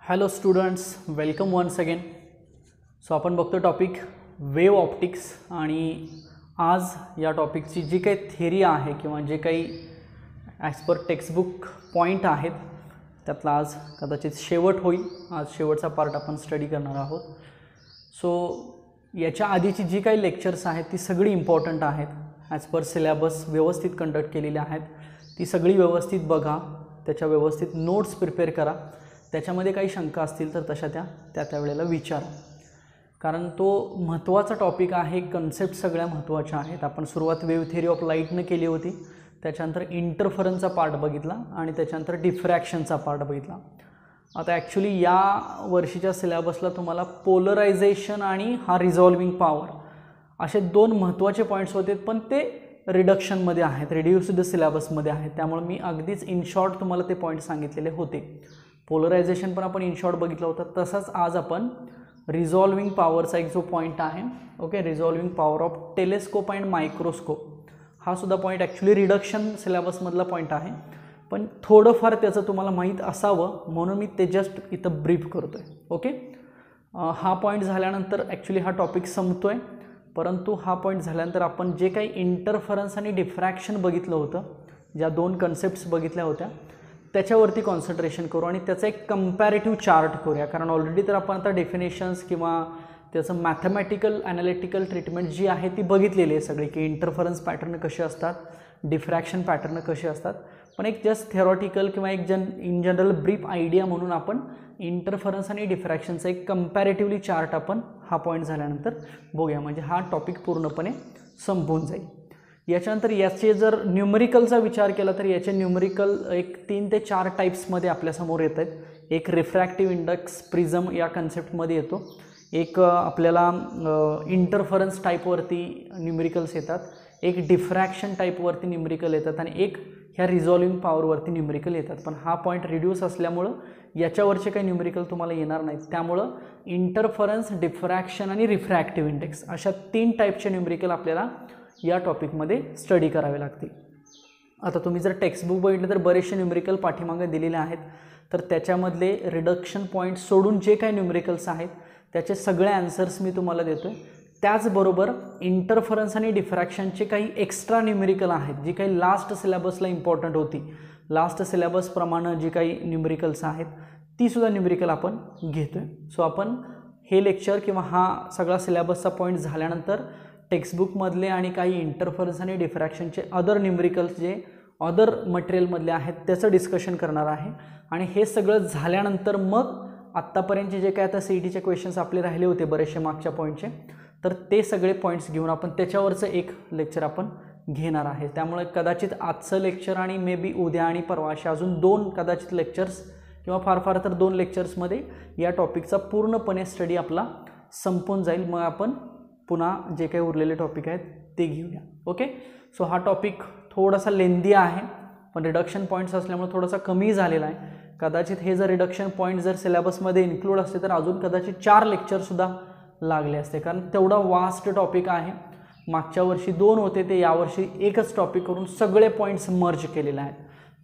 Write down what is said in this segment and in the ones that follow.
Hello students, welcome once again. So आपण बघतो topic wave optics आणि आज या टॉपिकची जी काही थिअरी आहे किंवा जे काही ॲज पर टेक्स्टबुक पॉईंट आहेत त्यातला आज कदाचित शेवट होईल. आज शेवटचा पार्ट आपण स्टडी करणार आहोत. सो याच्या आधीची जी काही लेक्चर्स आहेत ती सगळी इम्पॉर्टंट आहेत. ॲज पर सिलेबस व्यवस्थित कंडक्ट केलेले आहेत. ती सगळी व्यवस्थित बघा, त्याच्या व्यवस्थित नोट्स प्रिपेअर करा. त्याच्यामध्ये काही शंका असतील तर तशा त्यावेळेला विचारा, कारण तो महत्त्वाचा टॉपिक आहे. कन्सेप्ट सगळ्या महत्त्वाच्या आहेत. आपण सुरुवात वेव्ह थिअरी ऑफ लाईटनं केली होती, त्याच्यानंतर इंटरफरन्सचा पार्ट बघितला आणि त्याच्यानंतर डिफ्रॅक्शनचा पार्ट बघितला. आता ॲक्च्युली या वर्षीच्या सिलेबसला तुम्हाला पोलरायझेशन आणि हा रिझॉल्विंग पॉवर असे दोन महत्त्वाचे पॉईंट्स होते, पण ते रिडक्शनमध्ये आहेत, रिड्यूस्ड सिलेबसमध्ये आहेत. त्यामुळे मी अगदीच इन शॉर्ट तुम्हाला ते पॉईंट सांगितलेले होते. पोलरायझेशन पण आपण इन शॉर्ट बघितलं होतं. तसंच आज आपण रिझॉल्विंग पॉवरचा एक जो पॉईंट आहे, okay, resolving power of telescope and microscope, हा सुद्धा पॉईंट ॲक्च्युली रिडक्शन सिलेबसमधला पॉईंट आहे, पण थोडंफार त्याचं तुम्हाला माहीत असावं म्हणून मी ते जस्ट इथं ब्रीफ करतो आहे. ओके, हा पॉईंट झाल्यानंतर ॲक्च्युली हा टॉपिक संपतो आहे. परंतु हा पॉईंट झाल्यानंतर आपण जे काही इंटरफरन्स आणि डिफ्रॅक्शन बघितलं होतं, ज्या दोन कन्सेप्ट्स बघितल्या होत्या त्याच्यावरती कॉन्सन्ट्रेशन करू आणि त्याचा एक कंपॅरेटिव्ह चार्ट करूया. कारण ऑलरेडी तर आपण आता डेफिनेशन्स किंवा त्याचं मॅथमॅटिकल ॲनालिटिकल ट्रीटमेंट जी आहे ती बघितलेली आहे सगळी, की इंटरफरन्स पॅटर्न कसे असतात, डिफ्रॅक्शन पॅटर्न कसे असतात. पण एक जस्ट थेरॉटिकल किंवा एक इन जनरल ब्रीफ आयडिया म्हणून आपण इंटरफरन्स आणि डिफ्रॅक्शनचा एक कंपॅरेटिव्हली चार्ट आपण हा पॉईंट झाल्यानंतर बघूया, म्हणजे हा टॉपिक पूर्णपणे संपून जाईल. याच्यानंतर याचे जर न्यूमरिकलचा विचार केला तर याचे न्यूमरिकल एक 3 ते 4 टाईप्समध्ये आपल्यासमोर येत आहेत. एक रिफ्रॅक्टिव्ह इंडेक्स प्रिझम या कन्सेप्टमध्ये येतो. एक आपल्याला इंटरफरन्स टाईपवरती न्यूमरिकल्स येतात. एक डिफ्रॅक्शन टाईपवरती न्यूमरिकल येतात आणि एक ह्या रिझॉल्विंग पॉवरवरती न्यूमरिकल येतात. पण हा पॉईंट रिड्यूस असल्यामुळं याच्यावरचे काही न्यूमरिकल तुम्हाला येणार नाहीत. त्यामुळं इंटरफरन्स, डिफ्रॅक्शन आणि रिफ्रॅक्टिव्ह इंडेक्स अशा 3 टाईपचे न्यूमरिकल आपल्याला या टॉपिकमध्ये स्टडी करावे लागतील. आता तुम्ही जर टेक्स्टबुक बघितलं तर बरेचसे न्यूमरिकल पाठीमागे दिलेले आहेत, तर त्याच्यामधले रिडक्शन पॉईंट सोडून जे काही न्यूमरिकल्स आहेत त्याचे सगळे आन्सर्स मी तुम्हाला देतो आहे. त्याचबरोबर इंटरफरन्स आणि डिफ्रॅक्शनचे काही एक्स्ट्रा न्यूमरिकल आहेत, जी काही लास्ट सिलेबसला इम्पॉर्टंट होती. लास्ट सिलेबसप्रमाणे जी काही न्यूमरिकल्स आहेत तीसुद्धा न्यूमरिकल आपण घेतो आहे. सो आपण हे लेक्चर किंवा हा सगळा सिलेबसचा पॉईंट झाल्यानंतर टेक्स्टबुकमधले आणि काही इंटरफरन्स आणि डिफ्रॅक्शनचे अदर न्यूमरिकल्स जे अदर मटेरियलमधले आहेत त्याचं डिस्कशन करणार आहे. आणि हे सगळं झाल्यानंतर मग आत्तापर्यंतचे जे काय आता CETचे क्वेश्चन्स आपले राहिले होते बरेचसे मागच्या पॉईंटचे, तर ते सगळे पॉईंट्स घेऊन आपण त्याच्यावरचं एक लेक्चर आपण घेणार आहे. त्यामुळे कदाचित आजचं लेक्चर आणि मे बी उद्या आणि परवा असे अजून 2 कदाचित लेक्चर्स किंवा फार फार तर 2 लेक्चर्समध्ये या टॉपिकचा पूर्णपणे स्टडी आपला संपून जाईल. मग आपण पुन्हा जे काही उरलेले टॉपिक आहेत ते घेऊया. ओके, सो हा टॉपिक थोडासा लेंदी आहे, पण रिडक्शन पॉईंट्स असल्यामुळे थोडासा कमी झालेला आहे. कदाचित हे जर रिडक्शन पॉईंट जर सिलेबसमध्ये इन्क्लूड असते तर अजून कदाचित 4 लेक्चरसुद्धा लागले असते, कारण तेवढा वास्ट टॉपिक आहे. मागच्या वर्षी 2 होते ते यावर्षी एकच टॉपिक करून सगळे पॉईंट्स मर्ज केलेले आहेत.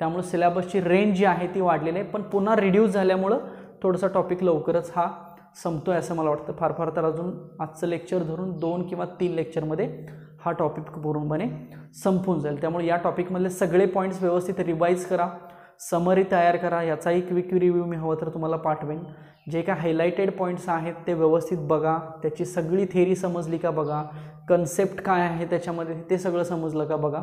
त्यामुळे सिलेबसची रेंज जी आहे ती वाढलेली आहे, पण पुन्हा रिड्यूस झाल्यामुळं थोडासा टॉपिक लवकरच हा संपतो आहे असं मला वाटतं. फार फार तर अजून आजचं लेक्चर धरून 2 किंवा 3 लेक्चरमध्ये हा टॉपिक पूर्णपणे संपून जाईल. त्यामुळे या टॉपिकमधले सगळे पॉईंट्स व्यवस्थित रिवाईज करा, समरी तयार करा. याचाही क्विक रिव्ह्यू मी हवं तर तुम्हाला पाठवेन. जे काय हायलाइटेड पॉईंट्स आहेत ते व्यवस्थित बघा, त्याची सगळी थेरी समजली का बघा, कन्सेप्ट काय आहे त्याच्यामध्ये ते सगळं समजलं का बघा,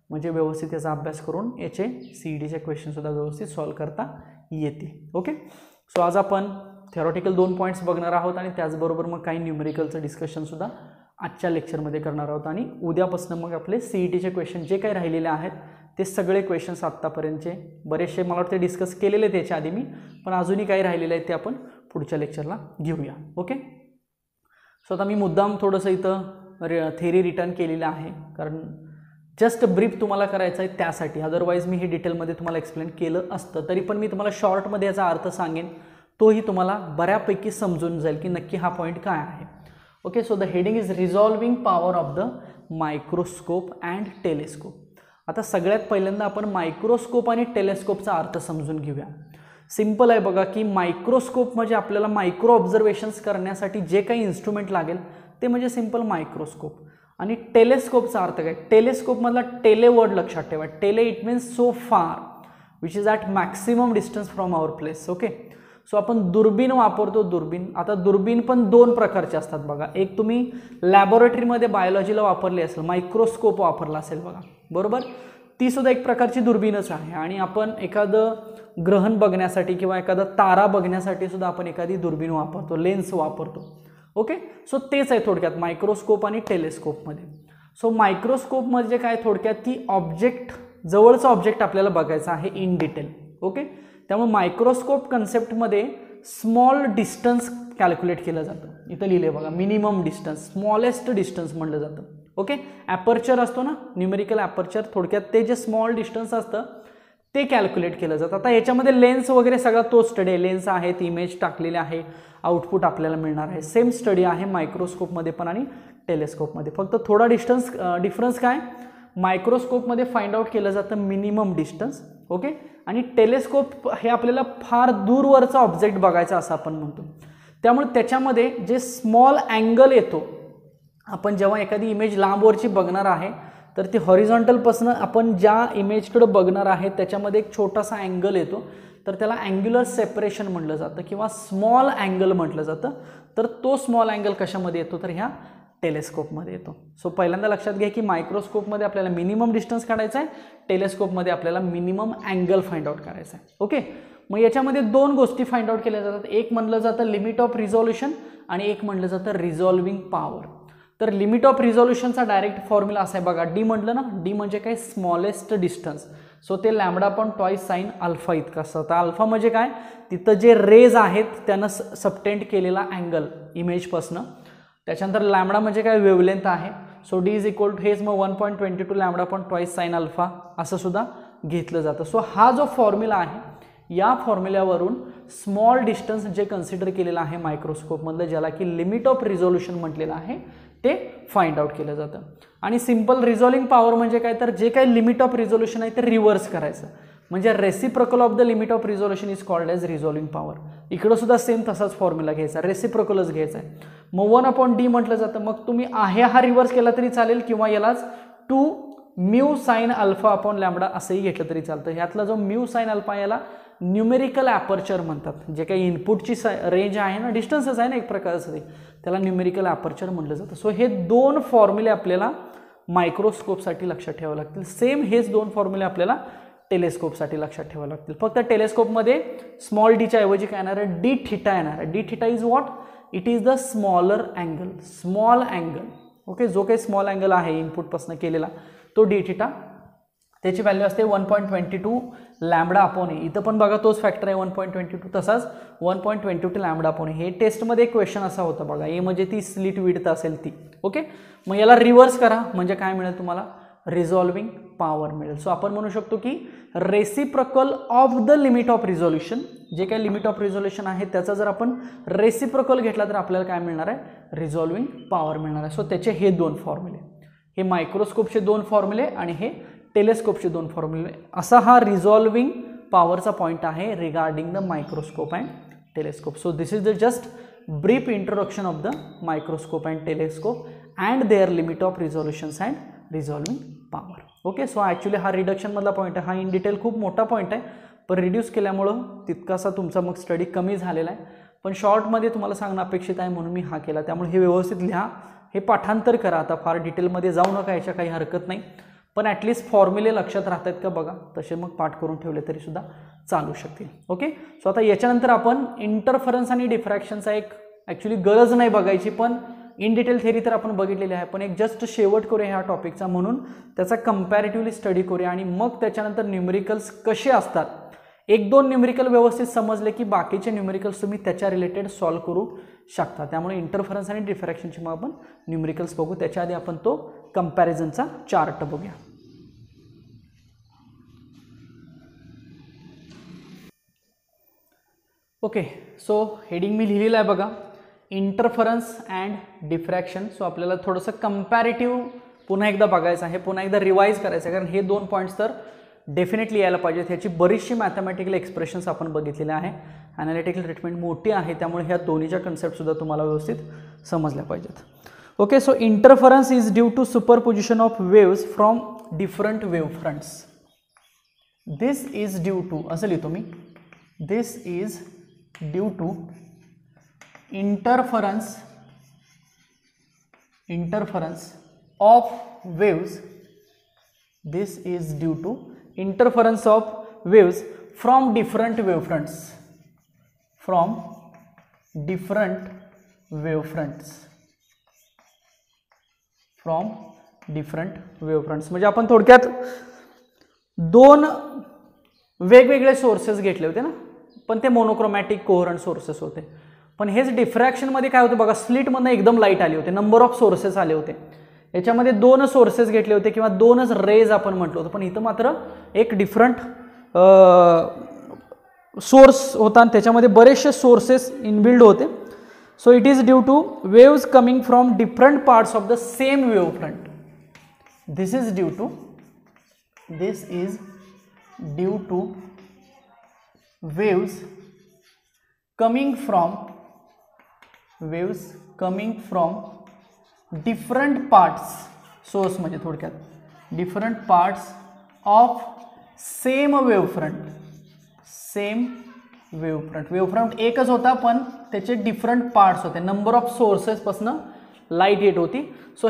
म्हणजे व्यवस्थित याचा अभ्यास करून याचे CETचे क्वेश्चनसुद्धा व्यवस्थित सॉल्व करता येतील. ओके, सो आज आपण थेरॉटिकल 2 पॉईंट्स बघणार आहोत आणि त्याचबरोबर मग काही न्यूमरिकलचं डिस्कशनसुद्धा आजच्या लेक्चरमध्ये करणार आहोत. आणि उद्यापासून मग आपले CETचे क्वेश्चन जे काही राहिलेले आहेत ते सगळे क्वेश्चन्स आत्तापर्यंतचे बरेचसे मला वाटते डिस्कस केलेले त्याच्या आधी मी, पण अजूनही काही राहिलेले आहेत ते आपण पुढच्या लेक्चरला घेऊया. ओके, सो आता मी मुद्दाम थोडंसं इथं थेरी रिटर्न केलेलं आहे, कारण जस्ट ब्रीफ तुम्हाला करायचं आहे त्यासाठी. अदरवाईज मी हे डिटेलमध्ये तुम्हाला एक्सप्लेन केलं असतं, तरी पण मी तुम्हाला शॉर्टमध्ये याचा अर्थ सांगेन, तोही तुम्हाला बऱ्यापैकी समजून जाईल की नक्की हा पॉईंट काय आहे. Okay, so the heading is resolving power of the microscope and telescope. आता सगळ्यात पहिल्यांदा आपण मायक्रोस्कोप आणि टेलिस्कोपचा अर्थ समजून घेऊया. सिंपल आहे बघा की मायक्रोस्कोप म्हणजे आपल्याला मायक्रो ऑब्झर्वेशन्स करण्यासाठी जे काही इन्स्ट्रुमेंट लागेल ते म्हणजे सिंपल मायक्रोस्कोप. आणि टेलेस्कोपचा अर्थ काय, टेलेस्कोपमधला टेले वर्ड लक्षात ठेवा. Tele it means so far which is at maximum distance from our place. Okay, so आपण दुर्बीण वापरतो. दुर्बीण, आता दुर्बीण पण दोन प्रकारचे असतात बघा. एक तुम्ही लॅबोरेटरीमध्ये बायोलॉजीला वापरली असेल, मायक्रोस्कोप वापरला असेल बघा, बरोबर. ती सुद्धा एक प्रकारची दुर्बीणच आहे. आणि आपण एखादं ग्रहण बघण्यासाठी किंवा एखादा तारा बघण्यासाठी सुद्धा आपण एखादी दुर्बीण वापरतो, लेन्स वापरतो. ओके, सो तेच आहे थोडक्यात मायक्रोस्कोप आणि टेलेस्कोपमध्ये. सो मायक्रोस्कोप म्हणजे काय, थोडक्यात ती ऑब्जेक्ट, जवळचा ऑब्जेक्ट आपल्याला बघायचा आहे इन डिटेल. ओके, त्यामुळे मायक्रोस्कोप कन्सेप्टमध्ये स्मॉल डिस्टन्स कॅल्क्युलेट केलं जातं. इथं लिहिले बघा, मिनिमम डिस्टन्स, स्मॉलेस्ट डिस्टन्स म्हटलं जातं. ओके, ॲपर्चर असतो ना, न्यूमेरिकल ॲपर्चर, थोडक्यात ते जे स्मॉल डिस्टन्स असतं ते कॅल्क्युलेट केलं जातं. आता याच्यामध्ये लेन्स वगैरे सगळा तोच स्टडी आहे. लेन्स आहेत, इमेज टाकलेले आहे, आउटपुट आपल्याला मिळणार आहे. सेम स्टडी आहे मायक्रोस्कोपमध्ये पण आणि टेलेस्कोपमध्ये. फक्त थोडा डिफरन्स काय, मायक्रोस्कोपमध्ये फाइंड आउट केलं जातं मिनिमम डिस्टन्स. ओके, आणि टेलेस्कोप हे आपल्याला फार दूरवरचा ऑब्जेक्ट बघायचा असं आपण म्हणतो. त्यामुळे त्याच्यामध्ये जे स्मॉल अँगल येतो, आपण जेव्हा एखादी इमेज लांबवरची बघणार आहे तर ती हॉरिझॉन्टलपासून आपण ज्या इमेजकडे बघणार आहे त्याच्यामध्ये एक छोटासा अँगल येतो, तर त्याला अँग्युलर सेपरेशन म्हटलं जातं किंवा स्मॉल अँगल म्हटलं जातं. तर तो स्मॉल अँगल कशामध्ये येतो, तर ह्या टेलेस्कोपमध्ये येतो. सो पहिल्यांदा लक्षात घ्या की मायक्रोस्कोपमध्ये आपल्याला मिनिमम डिस्टन्स काढायचा आहे, टेलेस्कोपमध्ये आपल्याला मिनिमम अँगल फाइंड आउट करायचा आहे. ओके, मग याच्यामध्ये दोन गोष्टी फाइंड आउट केल्या जातात. एक म्हणलं जातं लिमिट ऑफ रिझॉल्युशन आणि एक म्हणलं जातं रिझॉल्विंग पॉवर. तर लिमिट ऑफ रिझॉल्युशनचा डायरेक्ट फॉर्म्युला असा आहे बघा, डी म्हटलं ना, डी म्हणजे काय, स्मॉलेस्ट डिस्टन्स. सो ते लॅम्बडा पण ट्वाईस साइन अल्फा इतकं असतं. तर अल्फा म्हणजे काय, तिथं जे रेज आहेत त्यानं सबटेंड केलेला अँगल इमेजपासनं. त्याच्यानंतर लॅम्बडा म्हणजे काय, वेवलेंथ आहे. So D is equal to, हेच मग 1.22 लॅम्बडा पण ट्वाईस साइन अल्फा असं सुद्धा घेतलं जातं. सो हा जो फॉर्म्युला आहे, या फॉर्म्युल्यावरून स्मॉल डिस्टन्स जे कन्सिडर केलेलं आहे मायक्रोस्कोपमधलं, ज्याला की लिमिट ऑफ रिझॉल्युशन म्हटलेलं आहे, ते फाइंड आउट केलं जातं. आणि सिंपल रिझॉल्विंग पॉवर म्हणजे काय, तर जे काही लिमिट ऑफ रिझॉल्युशन आहे ते रिव्हर्स करायचं. म्हणजे reciprocal of the limit of resolution is called as resolving power. इकडं सुद्धा सेम तसाच फॉर्म्युला घ्यायचा, रेसिप्रोकलच घ्यायचा आहे. मग 1/d म्हटलं जातं. मग तुम्ही आहे हा रिव्हर्स केला तरी चालेल किंवा यालाच 2 mu sine alpha upon lambda असंही घेतलं तरी चालतं. ह्यातला जो म्यू साइन अल्फा याला न्यूमेरिकल ॲपर्चर म्हणतात. जे काही इनपुटची रेंज आहे ना, डिस्टन्सच आहे ना एक प्रकारचं, त्याला न्यूमेरिकल ॲपर्चर म्हटलं जातं. सो हे दोन फॉर्म्युले आपल्याला मायक्रोस्कोपसाठी लक्षात ठेवावे लागतील. सेम हेच दोन फॉर्म्युले आपल्याला टेलेस्कोपसाठी लक्षात ठेवावे लागतील. फक्त टेलेस्कोपमध्ये स्मॉल डीच्या ऐवजी काय येणार आहे, डी थिटा येणार आहे. D theta is what, it is the smaller angle, small angle. Okay, जो काही स्मॉल अँगल आहे इनपुटपासून केलेला तो डी थिटा, त्याची व्हॅल्यू असते 1.22 लॅम्बडा अपॉन ए. इथं पण बघा तोच फॅक्टर आहे 1.22, तसाच 1.22 लॅम्बडा अपॉन ए. हे टेस्टमध्ये एक क्वेश्चन असा होता बघा, ए म्हणजे ती स्लिट विड्थ असेल ती. ओके, मग याला रिव्हर्स करा म्हणजे काय मिळेल तुम्हाला, रिझॉल्विंग पॉवर मिळेल. सो आपण म्हणू शकतो की reciprocal of the limit of resolution, जे काही लिमिट ऑफ रिझॉल्युशन आहे त्याचा जर आपण रेसिप्रोकल घेतला तर आपल्याला काय मिळणार आहे, रिझॉल्विंग पॉवर मिळणार आहे. सो त्याचे हे दोन फॉर्म्युले, हे मायक्रोस्कोपचे दोन फॉर्म्युले आणि हे टेलेस्कोपचे दोन फॉर्म्युले. असा हा रिझॉल्विंग पॉवरचा पॉईंट आहे regarding the microscope and telescope. So this is the just brief introduction of the microscope and telescope and their limit of resolutions and resolving power. Okay, so actually हा रिडक्शनमधला पॉईंट आहे. हा in detail खूप मोठा point आहे, पण reduce केल्यामुळं तितकासा तुमचा मग स्टडी कमी झालेला आहे. पण शॉर्टमध्ये तुम्हाला सांगणं अपेक्षित आहे म्हणून मी हा केला. त्यामुळे हे व्यवस्थित लिहा, हे पाठांतर करा. आता फार डिटेलमध्ये जाऊ नका, याच्या काही हरकत नाही, पण ॲटलिस्ट फॉर्म्युले लक्षात राहतात का बघा, तसे मग पाठ करून ठेवले तरी सुद्धा चालू शकतील. ओके, सो आता याच्यानंतर आपण इंटरफरन्स आणि डिफ्रॅक्शनचा एक ॲक्च्युली गरज नाही बघायची, पण इन डिटेल थेरी तर आपण बघितलेली आहे, पण एक जस्ट शेवट करूया ह्या टॉपिकचा, म्हणून त्याचा कंपॅरेटिव्हली स्टडी करूया आणि मग त्याच्यानंतर न्यूमेरिकल्स कसे असतात, एक दोन न्यूमेरिकल व्यवस्थित समजले की बाकीचे न्यूमेरिकल्स तुम्ही त्याच्या रिलेटेड सॉल्व करू शकता. त्यामुळे इंटरफरन्स आणि डिफ्रॅक्शनचे मग आपण न्यूमेरिकल्स बघू. त्याच्या आधी आपण तो कंपॅरिझनचा चार्ट बघूया. ओके, सो हेडिंग मी लिहिलेलं आहे बघा, इंटरफरन्स अँड डिफ्रॅक्शन. सो आपल्याला थोडंसं कंपॅरेटिव्ह पुन्हा एकदा बघायचं आहे, पुन्हा एकदा रिवाईज करायचं आहे, कारण हे दोन पॉईंट्स तर डेफिनेटली यायला पाहिजेत. ह्याची बरीचशी मॅथमॅटिकल एक्सप्रेशन्स आपण बघितलेले आहे. ॲनालिटिकल ट्रीटमेंट मोठी आहे, त्यामुळे ह्या दोन्हीच्या कन्सेप्टसुद्धा तुम्हाला व्यवस्थित समजल्या पाहिजेत. Okay, so interference is due to superposition of waves from different wave fronts. This is due to, असं लिहितो मी, this is due to interference of waves. This is due to interference of waves from different wavefronts. म्हणजे आपण थोडक्यात दोन वेगवेगळे sources घेतले होते ना, पण ते मोनोक्रोमॅटिक कोहरंट सोर्सेस होते. पण हेच डिफ्रॅक्शनमध्ये काय होतं बघा, स्लिटमधनं एकदम लाईट आली होते, नंबर ऑफ सोर्सेस आले होते. याच्यामध्ये दोन सोर्सेस घेतले होते किंवा दोनच रेज आपण म्हटलं होतं, पण इथं मात्र एक डिफरंट सोर्स होता आणि त्याच्यामध्ये बरेचसे सोर्सेस इनबिल्ड होते. So it is due two waves coming from different parts of the same wave front. This is due two waves coming from different parts, source म्हणजे थोडक्यात डिफरंट पार्ट्स ऑफ सेम वेव्हफ्रंट. वेव्हफ्रंट एकच होता, पण त्याचे different parts होते, number of सोर्सेसपासून light येत होती. So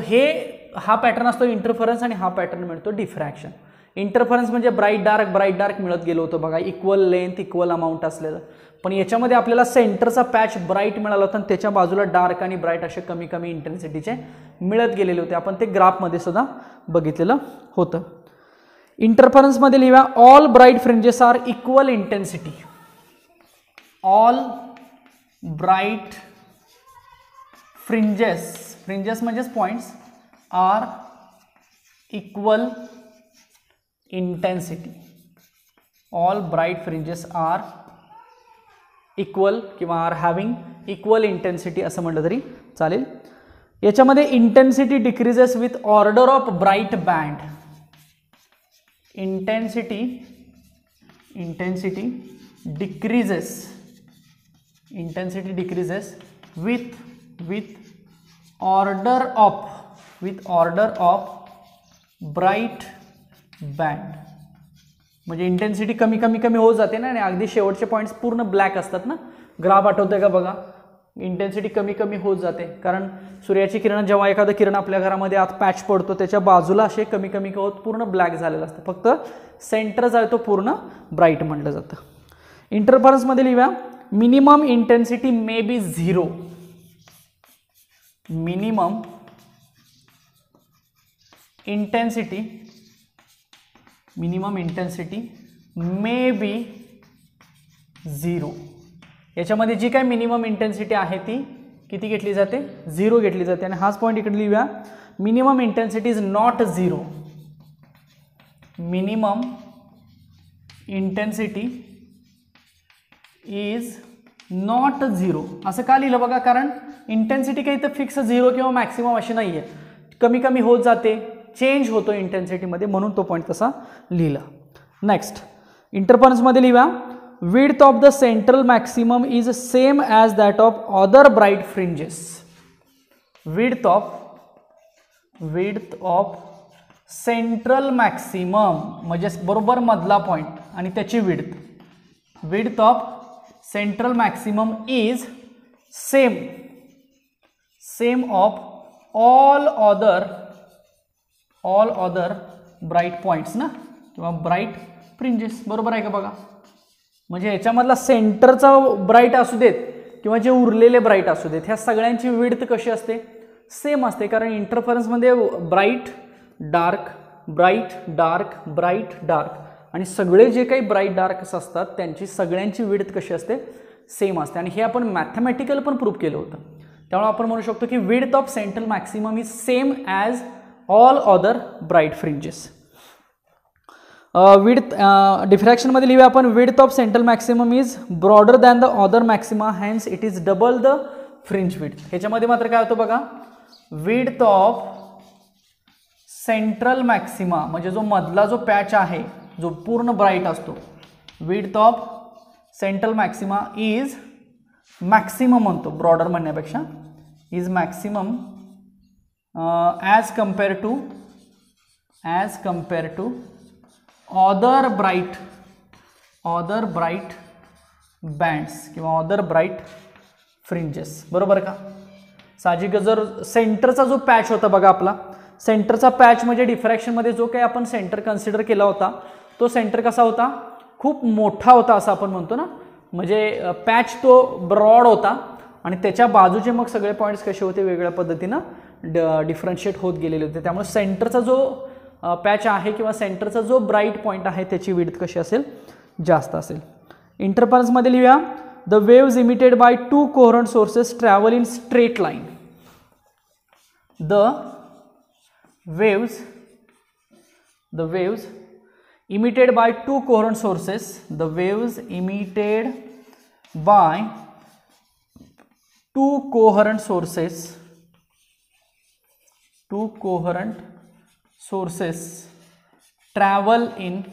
हा पॅटर्न असतो इंटरफरन्स आणि हा पॅटर्न मिळतो डिफ्रॅक्शन. इंटरफरन्स म्हणजे ब्राईट डार्क मिळत गेलो होतं बघा, इक्वल लेंथ इक्वल अमाऊंट असलेलं. पण याच्यामध्ये आपल्याला सेंटरचा पॅच ब्राईट मिळाला होता आणि त्याच्या बाजूला डार्क आणि ब्राईट असे कमी कमी इंटेन्सिटीचे मिळत गेलेले होते. आपण ते ग्राफमध्ये सुद्धा बघितलेलं होतं. इंटरफरन्समध्ये लिहा, all bright fringes are equal intensity. All bright fringes म्हणजेच points are equal intensity. All bright fringes are equal किंवा आर हॅव्हिंग इक्वल इंटेन्सिटी असं म्हटलं तरी चालेल. याच्यामध्ये intensity decreases with order of bright band. Intensity decreases with order of bright band. म्हणजे intensity कमी होत जाते ना, आणि अगदी शेवटचे पॉईंट्स पूर्ण ब्लॅक असतात ना. ग्राफ आठवतोय का बघा, इंटेन्सिटी कमी होत जाते, कारण सूर्याची किरण जेव्हा एखादं किरण आपल्या घरामध्ये आत पॅच पडतो त्याच्या बाजूला असे कमी होत पूर्ण ब्लॅक झालेलं असतं, फक्त सेंटर जो आहे तो पूर्ण ब्राईट म्हटलं जातं. इंटरफरन्समध्ये लिहा, minimum intensity may be 0. Minimum intensity may be 0. याच्यामध्ये जी काय मिनिमम इंटेन्सिटी आहे ती किती घेतली जाते, 0 घेतली जाते. आणि हाच पॉईंट इकडे लिहूया, minimum intensity is not 0. Minimum intensity is not 0 असं का लिहिलं बघा, कारण इंटेन्सिटी काही तर फिक्स 0 किंवा मॅक्सिमम अशी नाही आहे, कमी होत जाते, चेंज होतो इंटेन्सिटीमध्ये, म्हणून तो पॉईंट तसा लिहिला. नेक्स्ट इंटरफरन्समध्ये लिहा, width of the central maximum is same as that of other bright fringes. width of central maximum म्हणजे बरोबर मधला पॉइंट आणि त्याची width of central maximum is same of all other bright points ना, किंवा ब्राईट फ्रिंजेस. बरोबर आहे का बघा, म्हणजे याच्यामधला सेंटरचा ब्राईट असू देत किंवा जे उरलेले ब्राईट असू देत, ह्या सगळ्यांची विड्थ कशी असते, सेम असते. कारण इंटरफरन्समध्ये ब्राईट डार्क आणि सगळे जे काही ब्राईट डार्क्स असतात त्यांची सगळ्यांची विड्थ कशी असते, सेम असते. आणि हे आपण मॅथमॅटिकल पण प्रूव्ह केलं होतं. त्यामुळे आपण म्हणू शकतो की width of central maximum is same as all other bright fringes. डिफ्रॅक्शनमध्ये लिहूया आपण, width of central maximum is broader than the other maxima, hence it is double the fringe width. ह्याच्यामध्ये मात्र काय होतं बघा, विड्थ ऑफ सेंट्रल मॅक्सिमा म्हणजे जो मधला जो पॅच आहे जो पूर्ण ब्राईट असतो, width of central maxima is maximum म्हणतो, ब्रॉडर म्हणण्यापेक्षा is maximum as compare to other bright bands किंवा अदर ब्राईट फ्रिंजेस. बरोबर का? साहजिकच जर सेंटरचा जो पॅच होता बघा, आपला सेंटरचा पॅच म्हणजे डिफ्रॅक्शनमध्ये जो काही आपण सेंटर कन्सिडर केला होता तो सेंटर कसा होता, खूप मोठा होता असं आपण म्हणतो ना. म्हणजे पॅच तो ब्रॉड होता आणि त्याच्या बाजूचे मग सगळे पॉईंट्स कसे होते, वेगळ्या पद्धतीनं डिफरन्शिएट होत गेलेले होते. त्यामुळे सेंटरचा जो पॅच आहे किंवा सेंटरचा जो ब्राईट पॉईंट आहे त्याची विड्थ कशी असेल, जास्त असेल. इंटरफरन्समध्ये लिहूया, the waves emitted by two coherent sources travel in straight line. The waves emitted by two coherent sources, the waves emitted by two coherent sources travel in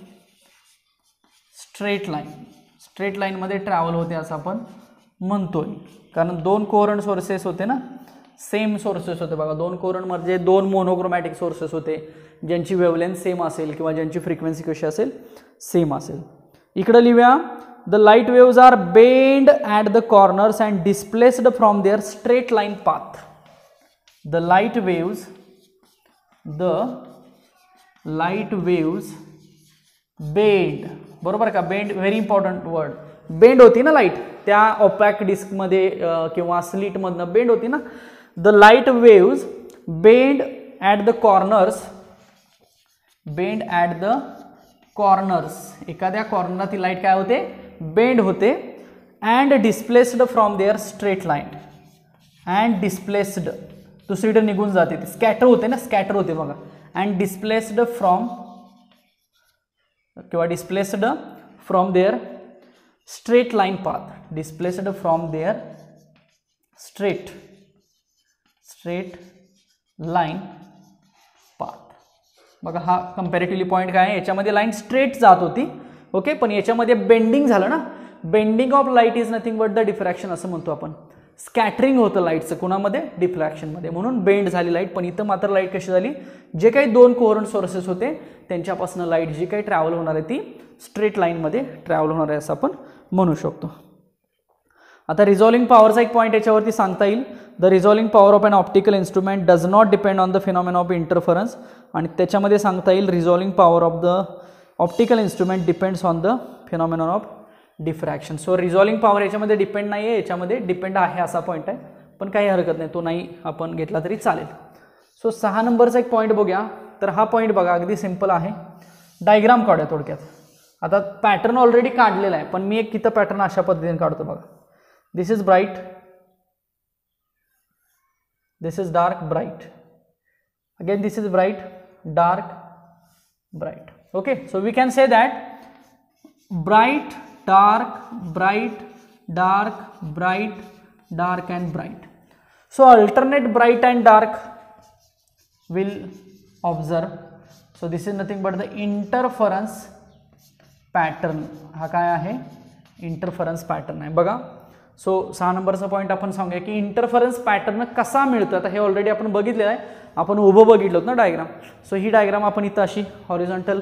straight line मध्ये travel होते असं आपण म्हणतोय, कारण दोन कोहरंट सोर्सेस होते ना, same sources होते बघा. दोन कोहरंट म्हणजे दोन मोनोक्रोमॅटिक सोर्सेस होते ज्यांची वेवलेंथ सेम असेल किंवा ज्यांची फ्रिक्वेन्सी कशी असेल, सेम असेल. इकडे लिहूया, the light waves are bend at the corners and displaced from their straight line path. The light waves bend. बरोबर का? Bend very important word. Bend होती ना लाईट, त्या ऑपॅक डिस्कमध्ये किंवा स्लिटमधनं बेंड होती ना. The light waves bend at the corners, एखाद्या कॉर्नरात ती लाईट काय होते, बेंड होते. And displaced from their straight line, and displaced दुसरीकडे निघून जाते, ती स्कॅटर होते ना, स्कॅटर होते बघा. And displaced from their straight line path, displaced from their straight line path. बघा हा कंपॅरेटिव्हली पॉईंट काय आहे, याच्यामध्ये लाईन स्ट्रेट जात होती, ओके, पण याच्यामध्ये बेंडिंग झालं ना. Bending of light is nothing but the diffraction असं म्हणतो आपण. स्कॅटरिंग होतं लाईटचं कुणामध्ये, डिफ्रॅक्शनमध्ये, म्हणून बेंड झाली लाईट. पण इथं मात्र लाईट कशी झाली, जे काही दोन कोहरंट सोर्सेस होते त्यांच्यापासून लाईट जी काही ट्रॅव्हल होणार आहे ती स्ट्रेट लाईनमध्ये ट्रॅव्हल होणार आहे असं आपण म्हणू शकतो. आता रिझॉल्विंग पॉवरचा एक पॉईंट याच्यावरती सांगता येईल. The resolving power of an optical instrument does not depend on the phenomena of interference. आणि त्याच्यामध्ये सांगता येईल resolving power of the optical instrument depends on the phenomena of diffraction. So resolving power याच्यामध्ये depend नाही आहे, याच्यामध्ये depend आहे असा पॉईंट आहे, पण काही हरकत नाही, तो नाही आपण घेतला तरी चालेल. सो 6 नंबरचा एक पॉईंट बघूया. तर हा पॉईंट बघा अगदी सिंपल आहे. डायग्राम काढूया थोडक्यात. आता पॅटर्न ऑलरेडी काढलेला आहे, पण मी एक तिथं पॅटर्न अशा पद्धतीने काढतो बघा. This is bright, this is dark, bright, again this is bright, dark, bright. Okay, so we can say that bright, dark, bright, dark, bright, dark and bright. So alternate bright and dark will observe. So this is nothing but the interference pattern. हा काय आहे, interference pattern आहे बघा. So 6 नंबरचा point आपण सांगूया की interference pattern कसा मिळतो. आता हे ऑलरेडी आपण बघितलेलं आहे, आपण उभं बघितलं ना डायग्राम. सो ही डायग्राम आपण इथं अशी हॉरिझॉन्टल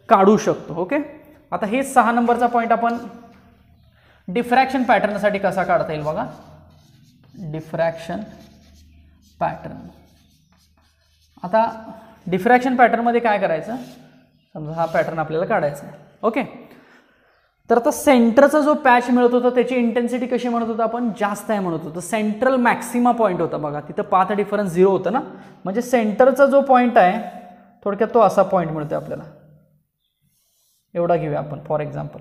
काढू शकतो. ओके, आता हे 6 नंबरचा पॉईंट आपण डिफ्रॅक्शन पॅटर्नसाठी कसा काढता येईल बघा. Diffraction pattern. आता डिफ्रॅक्शन पॅटर्नमध्ये काय करायचं, समजा हा पॅटर्न आपल्याला काढायचा आहे. ओके, तर आता सेंटरचा जो पॅच मिळत होता त्याची इंटेन्सिटी कशी म्हणत होता आपण, जास्त आहे म्हणत होतो. सेंट्रल मॅक्सिमा पॉईंट होता बघा, तिथं पाथ डिफरन्स 0 होतं ना. म्हणजे सेंटरचा जो पॉईंट आहे थोडक्यात तो असा पॉईंट मिळतो आपल्याला. एवढा घेऊया आपण फॉर एक्झाम्पल.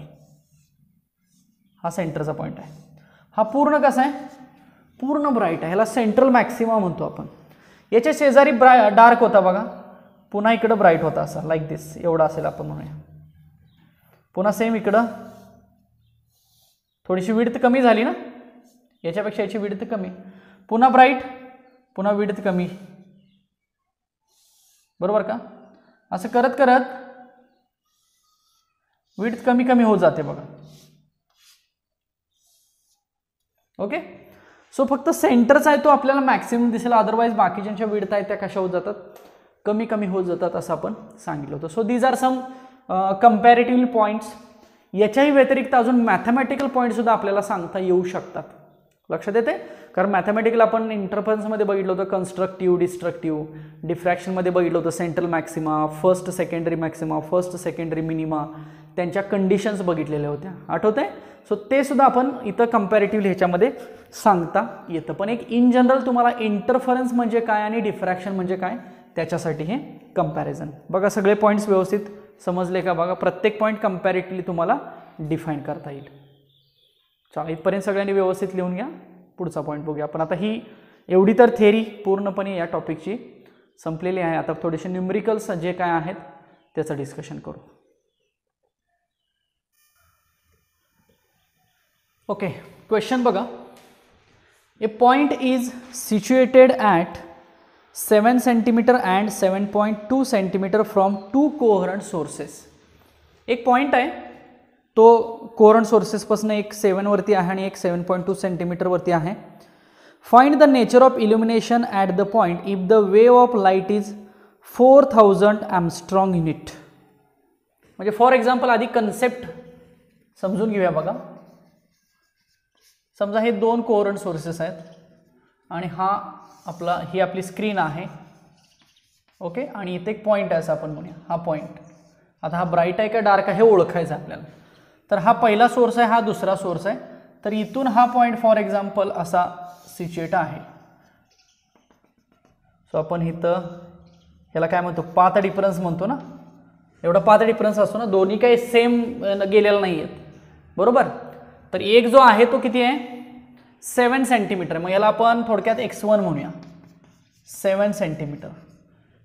हा सेंटरचा पॉईंट आहे. हा पूर्ण कसा आहे, पूर्ण ब्राईट आहे, ह्याला सेंट्रल मॅक्सिमा म्हणतो आपण. याच्या शेजारी डार्क होता बघा, पुन्हा इकडं ब्राईट होता असा, लाईक दिस, एवढा असेल आपण म्हणूया. पुन्हा सेम इकडं थोडीशी विड्थ कमी झाली ना, याच्यापेक्षा याची विड्थ कमी. पुन्हा ब्राईट, पुन्हा विड्थ कमी, बरोबर का. असं करत करत विड्थ कमी कमी होत जाते बघा. ओके, सो फक्त सेंटरचा आहे तो आपल्याला मॅक्सिमम दिसेल, अदरवाईज बाकीच्या विड्थ आहेत त्या कशा होत जातात, कमी कमी होत जातात असं आपण सांगितलं होतं. So these are some comparative points. याच्याही व्यतिरिक्त अजून मॅथमॅटिकल पॉईंट सुद्धा आपल्याला सांगता येऊ शकतात. लक्षात येते, कारण मॅथमॅटिकल आपण इंटरफरन्समध्ये बघितलं होतं, कन्स्ट्रक्टिव्ह, डिस्ट्रक्टिव्ह, डिफ्रॅक्शनमध्ये बघितलं होतं, central maxima, first secondary maxima, first secondary minima, त्यांच्या कंडिशन्स बघितलेल्या होत्या, आठवते. सो ते सुद्धा आपण इथं कंपॅरेटिव्हली ह्याच्यामध्ये सांगता येतं. पण एक इन जनरल तुम्हाला इंटरफरन्स म्हणजे काय आणि डिफ्रॅक्शन म्हणजे काय त्याच्यासाठी हे कंपॅरिझन. बघा सगळे पॉईंट्स व्यवस्थित समजले का? बघा प्रत्येक पॉईंट कंपॅरेटिव्हली तुम्हाला डिफाईन करता येईल. चला इथपर्यंत सगळ्यांनी व्यवस्थित लिहून घ्या. पुढचा पॉईंट बघूया आपण. आता ही एवढी तर थेरी पूर्णपणे या टॉपिकची संपलेली आहे. आता थोडेसे न्यूमरिकल्स जे काय आहेत त्याचं डिस्कशन करू. ओके, क्वेश्चन बघा. A point is situated at 7 centimetre and 7.2 centimetre from 2 coherent sources. एक पॉइंट आहे तो कोहरंट सोर्सेसपासून एक 7 वरती आहे आणि एक 7.2 सेंटीमीटर वरती आहे. Find the nature of illumination at the point if the wave of light is 4000 angstrom unit. म्हणजे फॉर एक्झाम्पल आधी कन्सेप्ट समजून घेऊया. बघा समजा हे 2 कोहरंट सोर्सेस आहेत आणि ही आपली स्क्रीन आहे. ओके, आणि इथे एक पॉईंट आहे असं आपण म्हणूया. हा पॉईंट आता हा ब्राईट आहे का डार्क आहे हे ओळखायचं आपल्याला. तर हा पहिला सोर्स आहे, हा दुसरा सोर्स आहे. तर इथून हा पॉईंट फॉर एक्झाम्पल असा सिच्युएट आहे. सो आपण इथं ह्याला काय म्हणतो, पाथ डिफरन्स म्हणतो ना. एवढा पाथ डिफरन्स असतो ना, दोन्ही काही सेम गेलेला नाही आहेत, बरोबर. तर एक जो आहे तो किती आहे, 7 सेंटीमीटर. मग याला आपण थोडक्यात x1 म्हणूया, 7 सेंटीमीटर.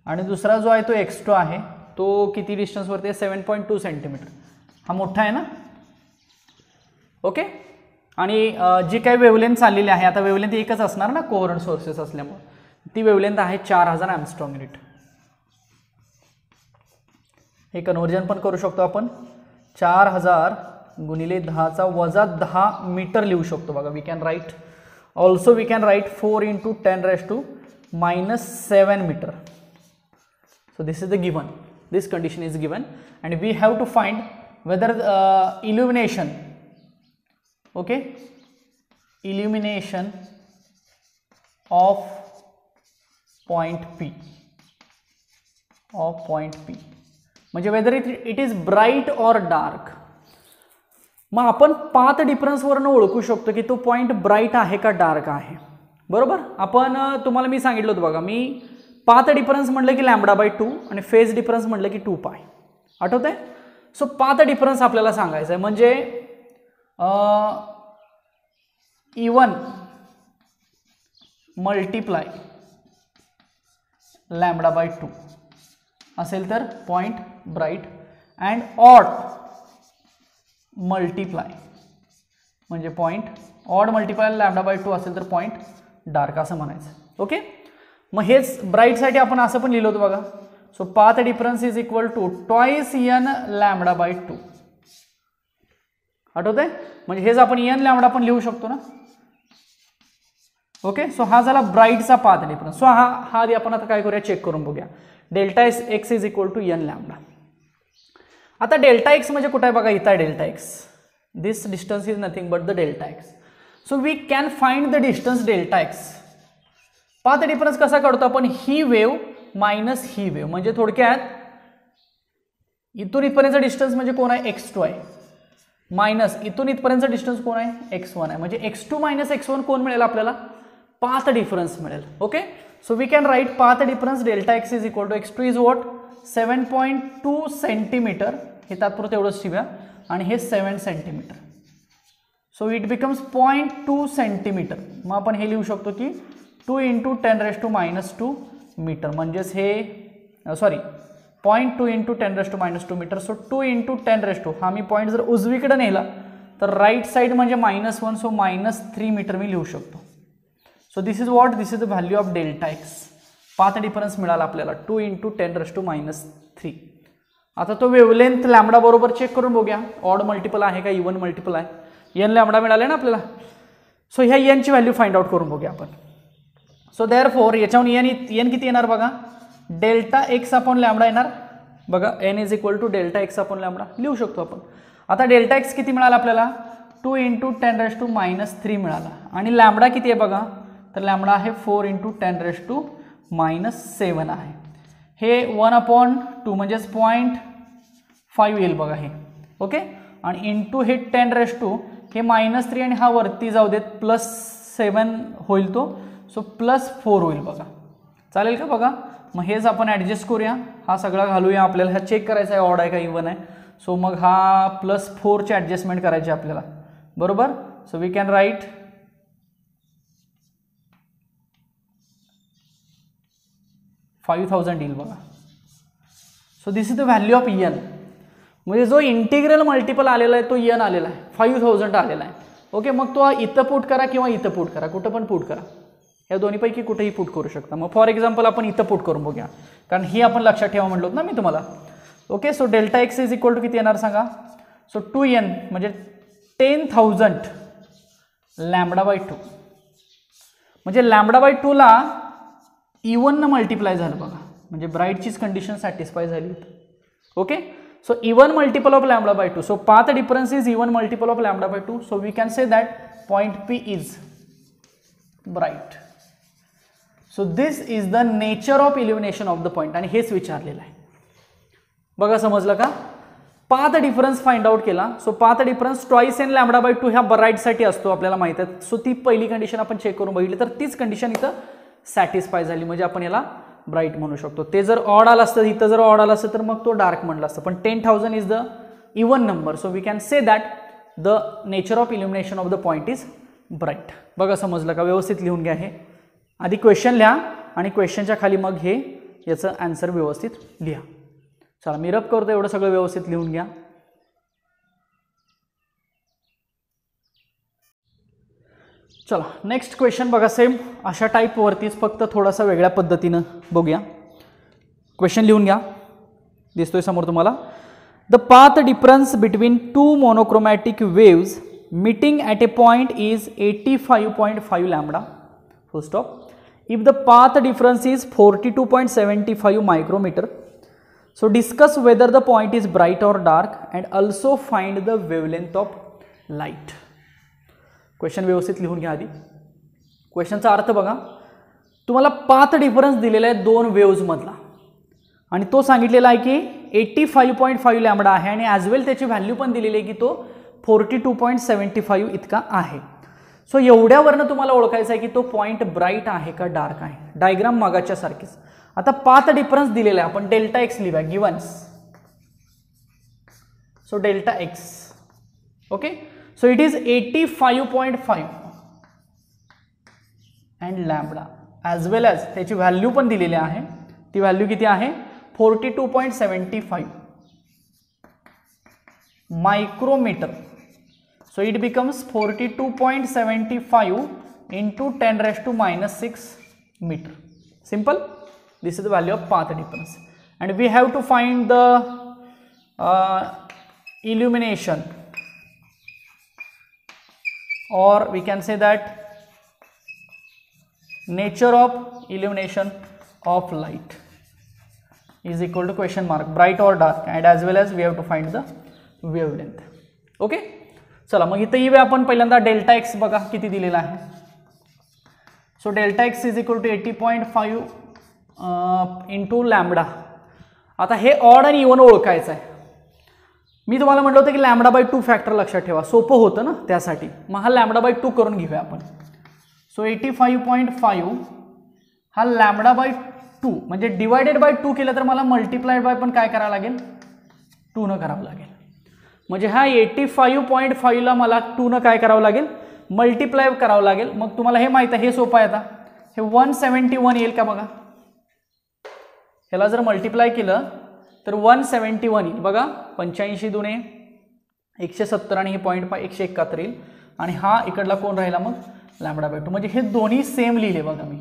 आणि दुसरा जो आहे तो x2 आहे, तो किती डिस्टन्सवरती आहे, 7.2 सेंटीमीटर. हा मोठा आहे ना. ओके, आणि जी काही वेवलेंथ चाललेली आहे, आता वेवलेंथ एकच असणार ना कोहरंट सोर्सेस असल्यामुळे, ती वेवलेंथ आहे 4000 एम्स्ट्रॉंग युनिट. हे कन्वर्जन पण करू शकतो आपण. 4000 गुणिले 10⁻10 मीटर लिहू शकतो. बघा we can write also, we can write 4 × 10⁻⁻7 meter. So this is the given, this condition is given, and we have to find whether illumination, okay, illumination of point P, म्हणजे whether it is bright or dark. मग आपण path difference वरून ओळखू शकतो की तो point bright आहे का डार्क आहे, बरोबर. आपण तुम्हाला मी सांगितलं होतं बघा, मी पाथ डिफरन्स म्हटलं की λ/2 आणि फेज डिफरन्स म्हटलं की 2π, आठवतंय. सो पाथ डिफरन्स आपल्याला सांगायचं आहे, म्हणजे E1 मल्टिप्लाय λ/2 असेल तर point bright, and odd multiply म्हणजे पॉइंट ऑड मल्टिप्लाय λ/2 असेल तर पॉइंट डार्क असं म्हणायचं. ओके, मग हेच ब्राईटसाठी आपण असं पण लिहिलं होतं बघा. So path difference is equal to twice n λ/2, आठवतंय. म्हणजे हेच आपण n λ पण लिहू शकतो ना. ओके, सो हा झाला ब्राईटचा पाथ डिफरन्स. सो हा आधी आपण आता काय करूया, चेक करून बघूया. Delta x is equal to n λ. आता डेल्टा एक्स म्हणजे कुठे आहे बघा, इथं आहे delta x. This distance is nothing but the delta x. So we can find the distance delta x. Path difference कसा काढतो आपण, ही वेव मायनस ही वेव, म्हणजे थोडक्यात इथून इथपर्यंतचा डिस्टन्स म्हणजे कोण आहे, x2 आहे, मायनस इथून इथपर्यंतचा डिस्टन्स कोण आहे, x1 आहे. म्हणजे x2 मायनस x1 कोण मिळेल आपल्याला, पाथ डिफरन्स मिळेल. Okay, so we can write path difference delta x is equal to x2 is what 7.2 centimeter. हे तात्पुरतं एवढंच ठेवूया, आणि हे 7 centimeter. So it becomes 0.2 centimeter. मग आपण हे लिहू शकतो की 2 × 10⁻² मीटर, म्हणजेच हे 0.2 × 10⁻² मीटर. सो 2 × 10⁻, हा मी पॉईंट जर उजवीकडे नेला तर राईट साईड म्हणजे -1, सो -3 मीटर मी लिहू शकतो. So this is what, this is the value of delta x. Path difference मिळाला आपल्याला 2 × 10⁻³ आता तो वेवलेंथ लॅम्बडा बरोबर चेक करून बघूया, ऑड मल्टिपल आहे का इवन मल्टिपल आहे. एन लॅम्बडा मिळाले ना आपल्याला. सो ह्या एनची व्हॅल्यू फाइंड आउट करून बघूया आपण. सो देअरफॉर याच्याहून एन किती येणार बघा, डेल्टा एक्स अपॉन लॅम्बडा येणार बघा. N is equal to delta x upon lambda लिहू शकतो आपण. आता डेल्टा एक्स किती मिळाला आपल्याला, 2 × 10⁻³ मिळाला. आणि लॅम्बडा किती आहे बघा, तर लॅम्बडा आहे 4 × 10⁻⁷ आहे. हे 1/2 म्हणजेच 0.5 येईल बघा हे. ओके. आणि इंटू हे 10⁻, हे -3 आणि हा वरती जाऊ देत, +7 होईल तो. सो +4 होईल बघा. चालेल का बघा. मग हेच आपण ॲडजस्ट करूया, हा सगळा घालूया. आपल्याला हा चेक करायचा आहे ऑड आहे का इवन आहे. सो मग हा +4 ची ॲडजस्टमेंट करायची आपल्याला, बरोबर. सो वी कॅन राईट 5000 येईल बघा. So this is the value of N. म्हणजे जो इंटिग्रल मल्टिपल आलेला आहे तो एन आलेला आहे, 5000 आलेला आहे. ओके. मग तो इथं पुट करा किंवा इथं पुट करा, कुठं पण पुट करा, या दोन्हीपैकी कुठेही पुट करू शकता. मग फॉर एक्झाम्पल आपण इथं पुट करून बघूया, कारण ही आपण लक्षात ठेवा म्हणलो ना मी तुम्हाला. Okay. So delta x is equal to किती येणार सांगा. सो 2n म्हणजे 10,000 λ/2. म्हणजे λ/2 ला इवन मल्टिप्लाय झालं बघा, म्हणजे ब्राईटचीच कंडिशन सॅटिस्फाय झाली. Okay. So even multiple of λ/2. So path difference is even multiple of λ/2. So we can say that point P is bright. So this is the nature of illumination of the point. आणि हेच विचारलेलं आहे बघा, समजलं का. Path difference find out केला. So path difference twice n λ/2 ह्या ब्राईटसाठी असतो आपल्याला माहिती आहे. सो ती पहिली कंडिशन आपण चेक करून बघितली, तर तीच कंडिशन इथं सॅटिस्फाय झाली, म्हणजे आपण याला ब्राईट म्हणू शकतो. ते जर ऑड आलं असतं, इथं जर ऑड आलं असतं तर मग तो डार्क म्हणलं असतं. पण 10,000 is the even number. So we can say that the nature of illumination of the point is bright. बघा समजलं का. व्यवस्थित लिहून घ्या. हे आधी क्वेश्चन लिहा आणि क्वेश्चनच्या खाली मग हे याचं आन्सर व्यवस्थित लिहा. चला मी रब करतो, एवढं सगळं व्यवस्थित लिहून घ्या. चला नेक्स्ट क्वेश्चन बघा. सेम अशा टाईपवरतीच, फक्त थोडासा वेगळ्या पद्धतीनं बघूया. क्वेश्चन लिहून घ्या, दिसतोय समोर तुम्हाला. The path difference between 2 monochromatic waves meeting at a point is 85.5 lambda. Full stop. If the path difference is 42.75 micrometre. So discuss whether the point is bright or dark and also find the wavelength of light. Question व्यवस्थित लिहून घ्या आधी. क्वेश्चनचा अर्थ बघा, तुम्हाला path difference दिलेला आहे 2 waves मधला, आणि तो सांगितलेला आहे की 85.5 लॅम्बडा आहे, आणि ॲज वेल त्याची व्हॅल्यू पण दिलेली आहे की तो 42.75 इतका आहे. सो एवढ्यावरनं तुम्हाला ओळखायचं आहे की तो पॉइंट ब्राईट आहे का डार्क आहे. डायग्राम मागाच्या सारखीच. आता पाथ डिफरन्स दिलेला आहे, आपण डेल्टा एक्स लिहूया givens. So delta x. Okay. So it is 85.5 and lambda as well as त्याची व्हॅल्यू पण दिलेली आहे. ती व्हॅल्यू किती आहे, 42.75 micrometre. So it becomes 42.75 into 10⁻⁻6 meter. Simple. This is the value of path difference, and we have to find the illumination, or we can say that nature of illumination of light is equal to question mark bright or dark, and as well as we have to find the wavelength. Okay. चला मग इथं येऊया आपण पहिल्यांदा delta x बघा किती दिलेला आहे. So delta x is equal to 80.5 into lambda. आता हे ऑड आणि इवन ओळखायचं आहे. मी तुम्हाला म्हटलं होतं की λ/2 फॅक्टर लक्षात ठेवा, सोपं होतं ना त्यासाठी. मग हा λ/2 करून घेऊया आपण. सो 85.5 हा λ/2 म्हणजे डिवायडेड बाय 2 केलं तर मला मल्टिप्लाइड बाय पण काय करावं लागेल, 2 न करावं लागेल. म्हणजे हा 85.5 ला मला 2 न काय करावं लागेल, मल्टिप्लाय करावं लागेल. मग तुम्हाला हे माहित आहे, हे सोपं आहे. आता हे 171 येईल का बघा. ह्याला जर मल्टिप्लाय केलं तर 171 येईल बघा. 85 दुने 170 आणि हे पॉईंट 171 येईल. आणि हा इकडला कोण राहिला मग λ/2. म्हणजे हे दोन्ही सेम लिहिले बघा. मी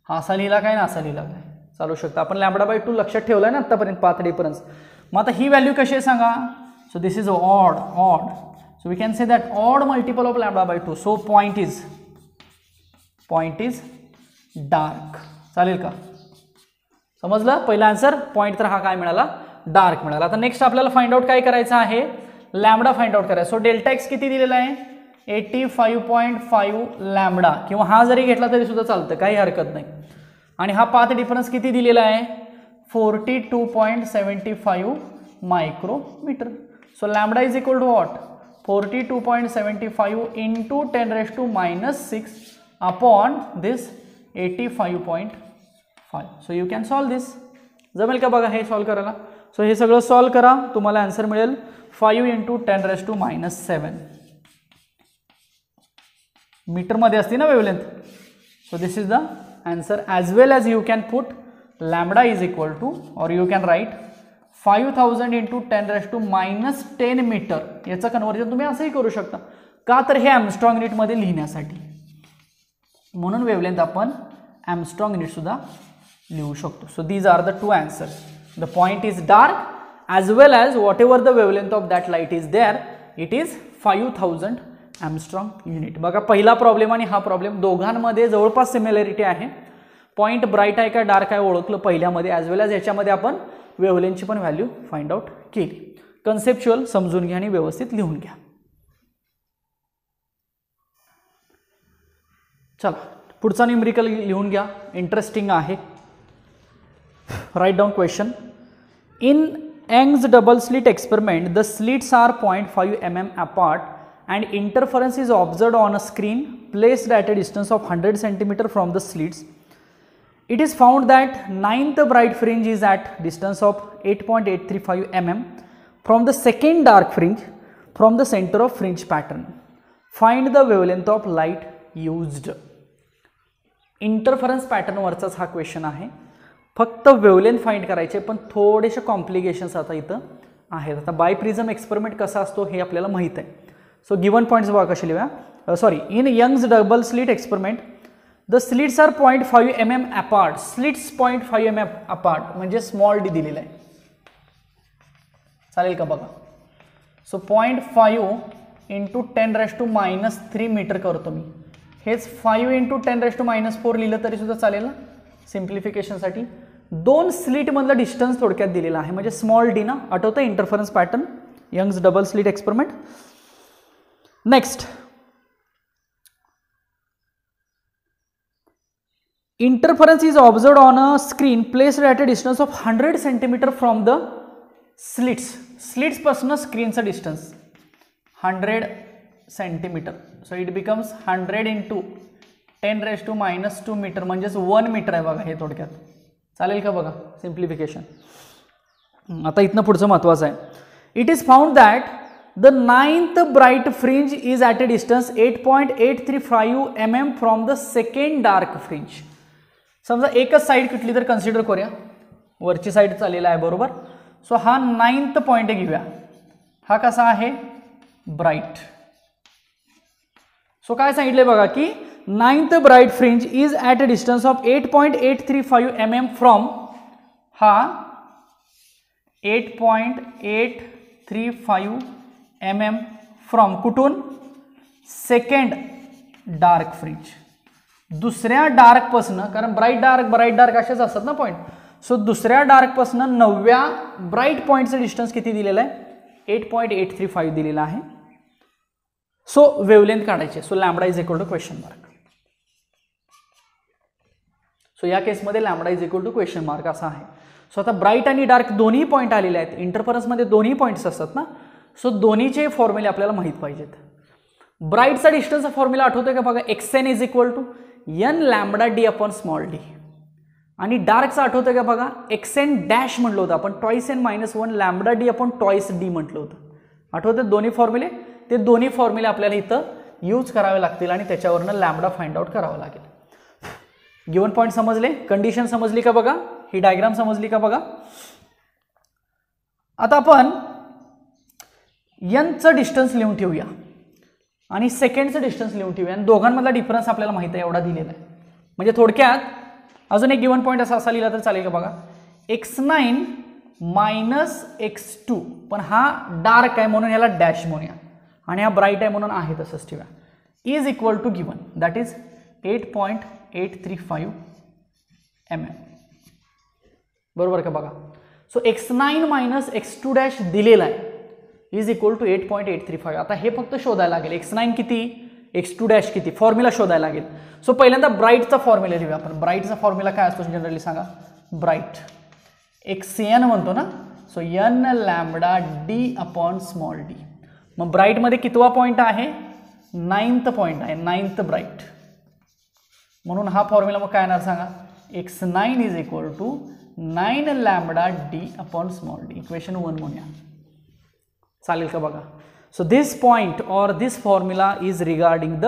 हा असा लिहिला काय ना असा लिहिला काय चालू शकता. आपण λ/2 लक्षात ठेवलाय ना आतापर्यंत पाथ डिफरन्स. मग आता ही व्हॅल्यू कशी आहे सांगा. So this is odd. So we can say that odd multiple of lambda by 2. So point is dark. चालेल का? समजलं? पहिला आन्सर पॉइंट, तर हा काय मिळाला? डार्क मिळाला. आता नेक्स्ट आपल्याला फाइंड आउट काय करायचं आहे? लॅम्बडा फाइंड आउट करायचा. सो डेल्टा एक्स किती दिलेला आहे? 85.5 लॅम्बडा, किंवा हा जरी घेतला तरी सुद्धा चालतं, काही हरकत नाही. आणि हा पाथ डिफरन्स किती दिलेला आहे? 42.75 micrometre. So lambda is equal to what? 42.75 into 10⁻⁻6 upon this 85.5. So you can solve this. जमेल का बघा हे सॉल्व करायला? सो हे सगळं सॉल्व करा, तुम्हाला आन्सर मिळेल 5 इंटू 10⁻⁷ मीटरमध्ये असते ना wavelength. So this is the answer. As well as you can put lambda is equal to, or you can write 5000 into 10⁻10 metre. याचं कन्व्हर्जन तुम्ही असंही करू शकता. का? तर हे ॲमस्ट्रॉंग युनिटमध्ये लिहिण्यासाठी. म्हणून वेवलेंथ आपण ॲमस्ट्रॉंग युनिट सुद्धा लिहू शकतो. So these are the two answers. The point is dark as well as whatever the wavelength of that light is there, it is 5000 angstrom unit. बघा पहिला प्रॉब्लेम आणि हा प्रॉब्लेम दोघांमध्ये जवळपास सिमिलॅरिटी आहे. पॉइंट ब्राईट आहे का dark आहे ओळखलं पहिल्यामध्ये, ॲज वेल ॲज याच्यामध्ये आपण वेवलेंथची पण व्हॅल्यू फाइंड आउट केली. कन्सेप्च्युअल समजून घ्या आणि व्यवस्थित लिहून घ्या. चला पुढचा न्यूमेरिकल लिहून घ्या, इंटरेस्टिंग आहे. Right down question. In Young's double slit experiment, the slits are 0.5 mm apart and interference is observed on a screen placed at a distance of 100 cm from the slits. It is found that ninth bright fringe is at distance of 8.835 mm from the second dark fringe from the center of fringe pattern. Find the wavelength of light used. Interference पॅटर्नवरचाच हा question आहे. फक्त wavelength find करायचे, पण थोडेसे complications आता इथं आहेत. आता बाय प्रिझम एक्सपेरिमेंट कसा असतो हे आपल्याला माहीत आहे. सो गिवन पॉईंट्स बघा कसे लिहा. Sorry, in Young's double slit experiment the slits are 0.5 mm apart. Slits 0.5 mm apart म्हणजे स्मॉल डी दिलेला आहे. चालेल का बघा. सो 0.5 इंटू 10⁻³ मीटर करतो मी. हेच 5 इंटू 10⁻⁴ लिहिलं तरी सुद्धा चालेल ना सिम्प्लिफिकेशनसाठी. दोन स्लिट मधलं डिस्टन्स थोडक्यात दिलेला आहे, म्हणजे स्मॉल डी ना. आठवतं interference pattern Young's double slit experiment. Next, interference is observed on a screen placed at a distance of 100 cm from the slits. Slits पासून स्क्रीनचा distance 100 cm. So it becomes 100 into 10⁻² metre म्हणजेच 1 metre आहे बघा हे थोडक्यात. चालेल का बघा सिम्प्लिफिकेशन. आता इथनं पुढचं महत्त्वाचं आहे. It is found that the ninth bright fringe is at a distance 8.835 mm from the second dark fringe. समजा एकच साईड कुठली तर कन्सिडर करूया, वरची साईड चाललेला आहे बरोबर. सो हा 9th पॉईंट घेऊया. हा कसा आहे? ब्राइट. सो काय सांगितले बघा की 9th bright fringe is at a distance of 8.835 mm from, हा 8.835 mm फ्रॉम कुठून? Second dark fringe. दुसऱ्या डार्क पासून, कारण ब्राइट डार्क असेच असतात ना पॉईंट. सो दुसऱ्या डार्क पासून 9व्या ब्राइट पॉईंटचं डिस्टन्स किती दिलेलं आहे? 8.835 दिलेला आहे. सो वेवलेंथ काढायचे. So lambda is equal to question mark. So या केसमध्ये lambda is equal to question mark असा आहे. सो आता ब्राइट आणि डार्क दोन्ही पॉईंट आलेले आहेत. इंटरफरन्समध्ये दोन्ही पॉईंट्स असतात ना. सो दोन्हीचे फॉर्म्युले आपल्याला माहीत पाहिजेत. ब्राइटचा डिस्टन्सचा फॉर्म्युला आठवतोय का बघा? xn is equal to n lambda D upon small d. आणि डार्कचा आठवतोय का बघा? xn डॅश म्हटलं होतं आपण, twice n - 1 lambda D upon twice d म्हटलं होतं. आठवतं दोन्ही फॉर्म्युले? ते दोन्ही फॉर्म्युले आपल्याला इथं यूज करावे लागतील आणि त्याच्यावरनं लॅम्बडा फाइंड आउट करावं लागेल. गिवन पॉईंट समजले? कंडिशन समजली का बघा? ही डायग्राम समजली का बघा? आता आपण nचं डिस्टन्स लिहून ठेवूया आणि सेकंडचं डिस्टन्स लिहून ठेवूया, आणि दोघांमधला डिफरन्स आपल्याला माहिती आहे एवढा दिलेला आहे. म्हणजे थोडक्यात अजून एक गिवन पॉईंट असा लिहिला तर चालेल का बघा? x9 -x2, पण हा डार्क आहे म्हणून ह्याला डॅश म्हणूया आणि हा ब्राईट आहे म्हणून आहे तसंच ठेवा, is equal to given that is 8.835 mm. बरोबर का बघा. सो x9 - x2 डॅश दिलेला आहे इज इक्वल टू 8.835. आता हे फक्त शोधायला लागेल x9 किती, x2 डॅश किती, फॉर्म्युला शोधायला लागेल. सो पहिल्यांदा ब्राईटचा फॉर्म्युला लिहूया आपण. ब्राईटचा फॉर्म्युला काय असतो जनरली सांगा. ब्राईट xn म्हणतो ना, so n lambda d upon small d. मग ब्राईटमध्ये कितवा पॉईंट आहे, 9th पॉईंट आहे, 9th ब्राईट, म्हणून हा फॉर्म्युला मग काय येणार सांगा. x9 is equal to 9 lambda d upon small d. Equation 1 म्हणूया, चालेल का बघा. So this point or this formula is regarding the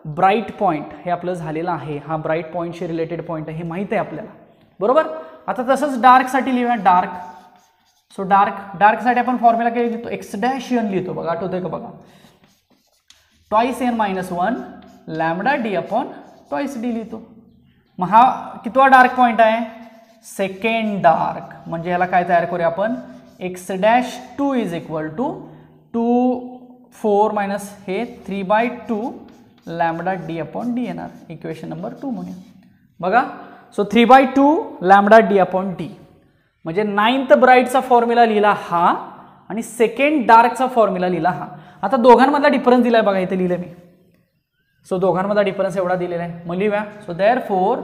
bright point. हे आपलं झालेलं आहे, हा ब्राईट पॉईंटशी रिलेटेड पॉईंट आहे, हे माहित आहे आपल्याला. बरोबर. आता तसंच डार्कसाठी लिहूया. डार्क, सो डार्कसाठी आपण फॉर्म्युला काय लिहितो, एक्स डॅश एन लिहितो बघा, आठवतंय का बघा. Twice n - 1 lambda D upon twice d लिहितो. मग हा कितवा डार्क पॉईंट आहे, सेकंड डार्क, म्हणजे ह्याला काय तयार करूया आपण, X dash 2 is equal to 4 minus हे 3/2 लॅम्बडा डी अपॉन डी येणार. इक्वेशन नंबर 2 म्हणूया बघा. So 3/2 lambda D upon d, म्हणजे 9th ब्राईटचा फॉर्म्युला लिहिला हा आणि सेकंड डार्कचा फॉर्म्युला लिहिला हा. आता दोघांमधला डिफरन्स दिलाय बघा, इथे लिहिलं मी. सो दोघांमधला डिफरन्स एवढा दिलेला आहे, मग लिहूया. So therefore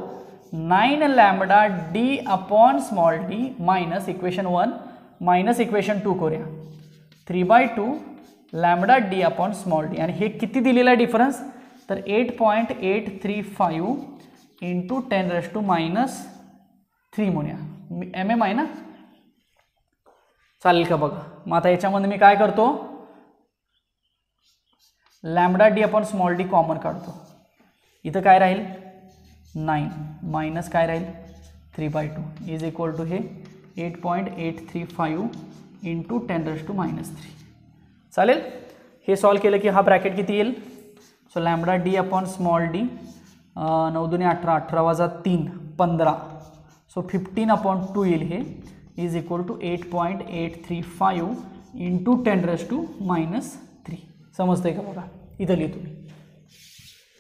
9 lambda D upon small D minus equation 1 minus equation 2 करूया, 3/2 lambda D upon small d. आणि हे किती दिलेला आहे डिफरन्स, तर 8.835 इंटू 10⁻³ म्हणूया, mm आहे ना, चालेल का बघा. मग आता याच्यामध्ये मी काय करतो, lambda D upon small D common काढतो. इथं काय राहील 9 मायनस काय राहील 3/2 इज इक्वल टू हे 8.835 इंटू 10⁻³ चालेल. हे सॉल्व केलं की हा ब्रॅकेट किती येईल, so lambda D upon small D 9 दूने 18, 18 वजा 3 15, सो 15/2 येईल हे, इज इक्वल टू 8.835 इंटू 10⁻³ समजतंय का बघा. इथं लिहितो मी.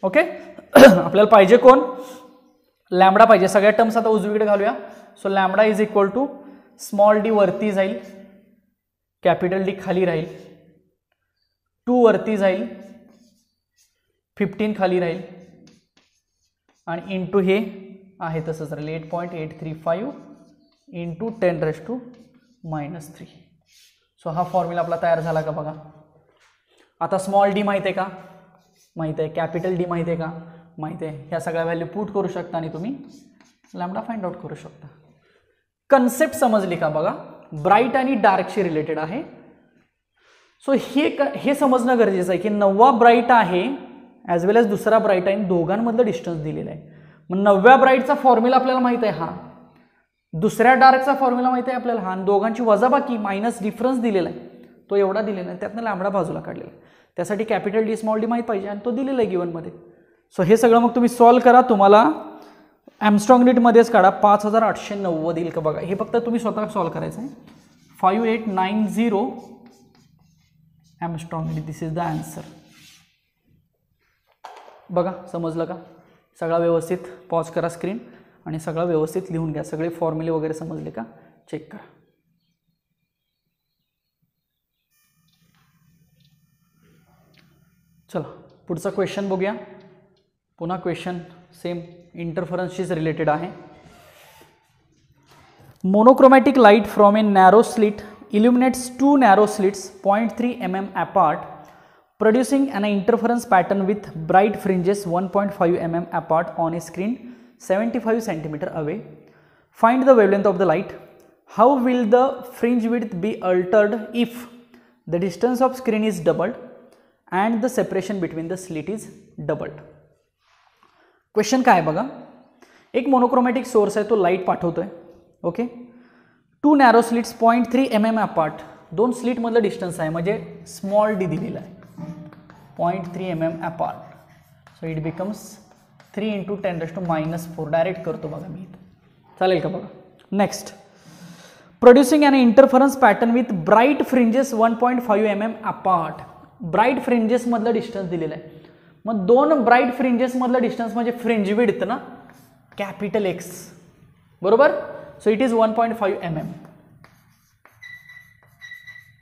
ओके. आपल्याला पाहिजे कोण, लॅम्बडा पाहिजे. सगळ्या टर्म्स आता उजवीकडे घालूया. So lambda is equal to small d वरती जाईल, कॅपिटल डी खाली राहील, 2 वरती जाईल, 15 खाली राहील आणि इंटू हे आहे तसंच राहील 8.835 इंटू 10⁻³ सो हा फॉर्म्युला आपला तयार झाला का बघा. आता स्मॉल डी माहिती आहे का, माहिती आहे. कॅपिटल डी माहिती आहे का, माहिती आहे. ह्या सगळ्या व्हॅल्यू पुट करू शकता आणि तुम्ही लॅम्बडा फाइंड आउट करू शकता. कन्सेप्ट समजली का बघा, ब्राईट आणि डार्कशी रिलेटेड आहे. सो हे समजणं गरजेचं आहे की 9वा ब्राईट आहे ॲज वेल एज दुसरा ब्राईट आहे, दोघांमधलं डिस्टन्स दिलेलं आहे. मग 9व्या ब्राईटचा फॉर्म्युला आपल्याला माहिती आहे हा, दुसऱ्या डार्कचा फॉर्म्युला माहिती आहे आपल्याला हा, दोघांची वजाबाकी मायनस डिफरन्स दिलेला आहे, तो एवढा दिलेला आहे, त्यातनं लॅम्बडा बाजूला काढलेला आहे. त्यासाठी कॅपिटल डी स्मॉल डी माहीत पाहिजे आणि तो दिलेला आहे गिवनमध्ये. सो हे सगळं मग तुम्ही सॉल्व करा, तुम्हाला ॲमस्ट्रॉंग नीटमध्येच काढा, 5890 येईल का बघा. हे फक्त तुम्ही स्वतः सॉल्व करायचं आहे. 5890 ॲमस्ट्रॉंग नीट, दिस इज द आन्सर. बघा समजलं का, सगळा व्यवस्थित पॉज करा स्क्रीन आणि सगळं व्यवस्थित लिहून घ्या. सगळे फॉर्म्युले वगैरे समजले का चेक करा. चला पुढचा क्वेश्चन बघूया. पुन्हा क्वेश्चन सेम इंटरफरन्सशीच रिलेटेड आहे. Monochromatic light from A narrow slit illuminates 2 narrow slits 0.3 mm apart, producing an interference pattern with bright fringes 1.5 mm apart on a screen 75 cm away. Find the wavelength of the light. How will the fringe width be altered if the distance of screen is doubled and the separation between the slit is doubled? Question काय बघा, एक monochromatic source आहे, तो light पाठवतोय. ओके. 2 narrow slits 0.3 mm apart, 2 slit मधलं distance आहे, म्हणजे स्मॉल डी दिलेला आहे 0.3 mm apart. So it becomes 3 into 10⁻⁻⁴. Direct करतो बघा मी इथं, चालेल का बघा. Next, producing an interference pattern with bright fringes 1.5 mm apart. Bright fringes मधलं डिस्टन्स दिलेलं आहे. मग दोन ब्राईट फ्रिंजेस मधलं डिस्टन्स म्हणजे फ्रिंज विड्थ ना, कॅपिटल एक्स, बरोबर. So it is 1.5 mm.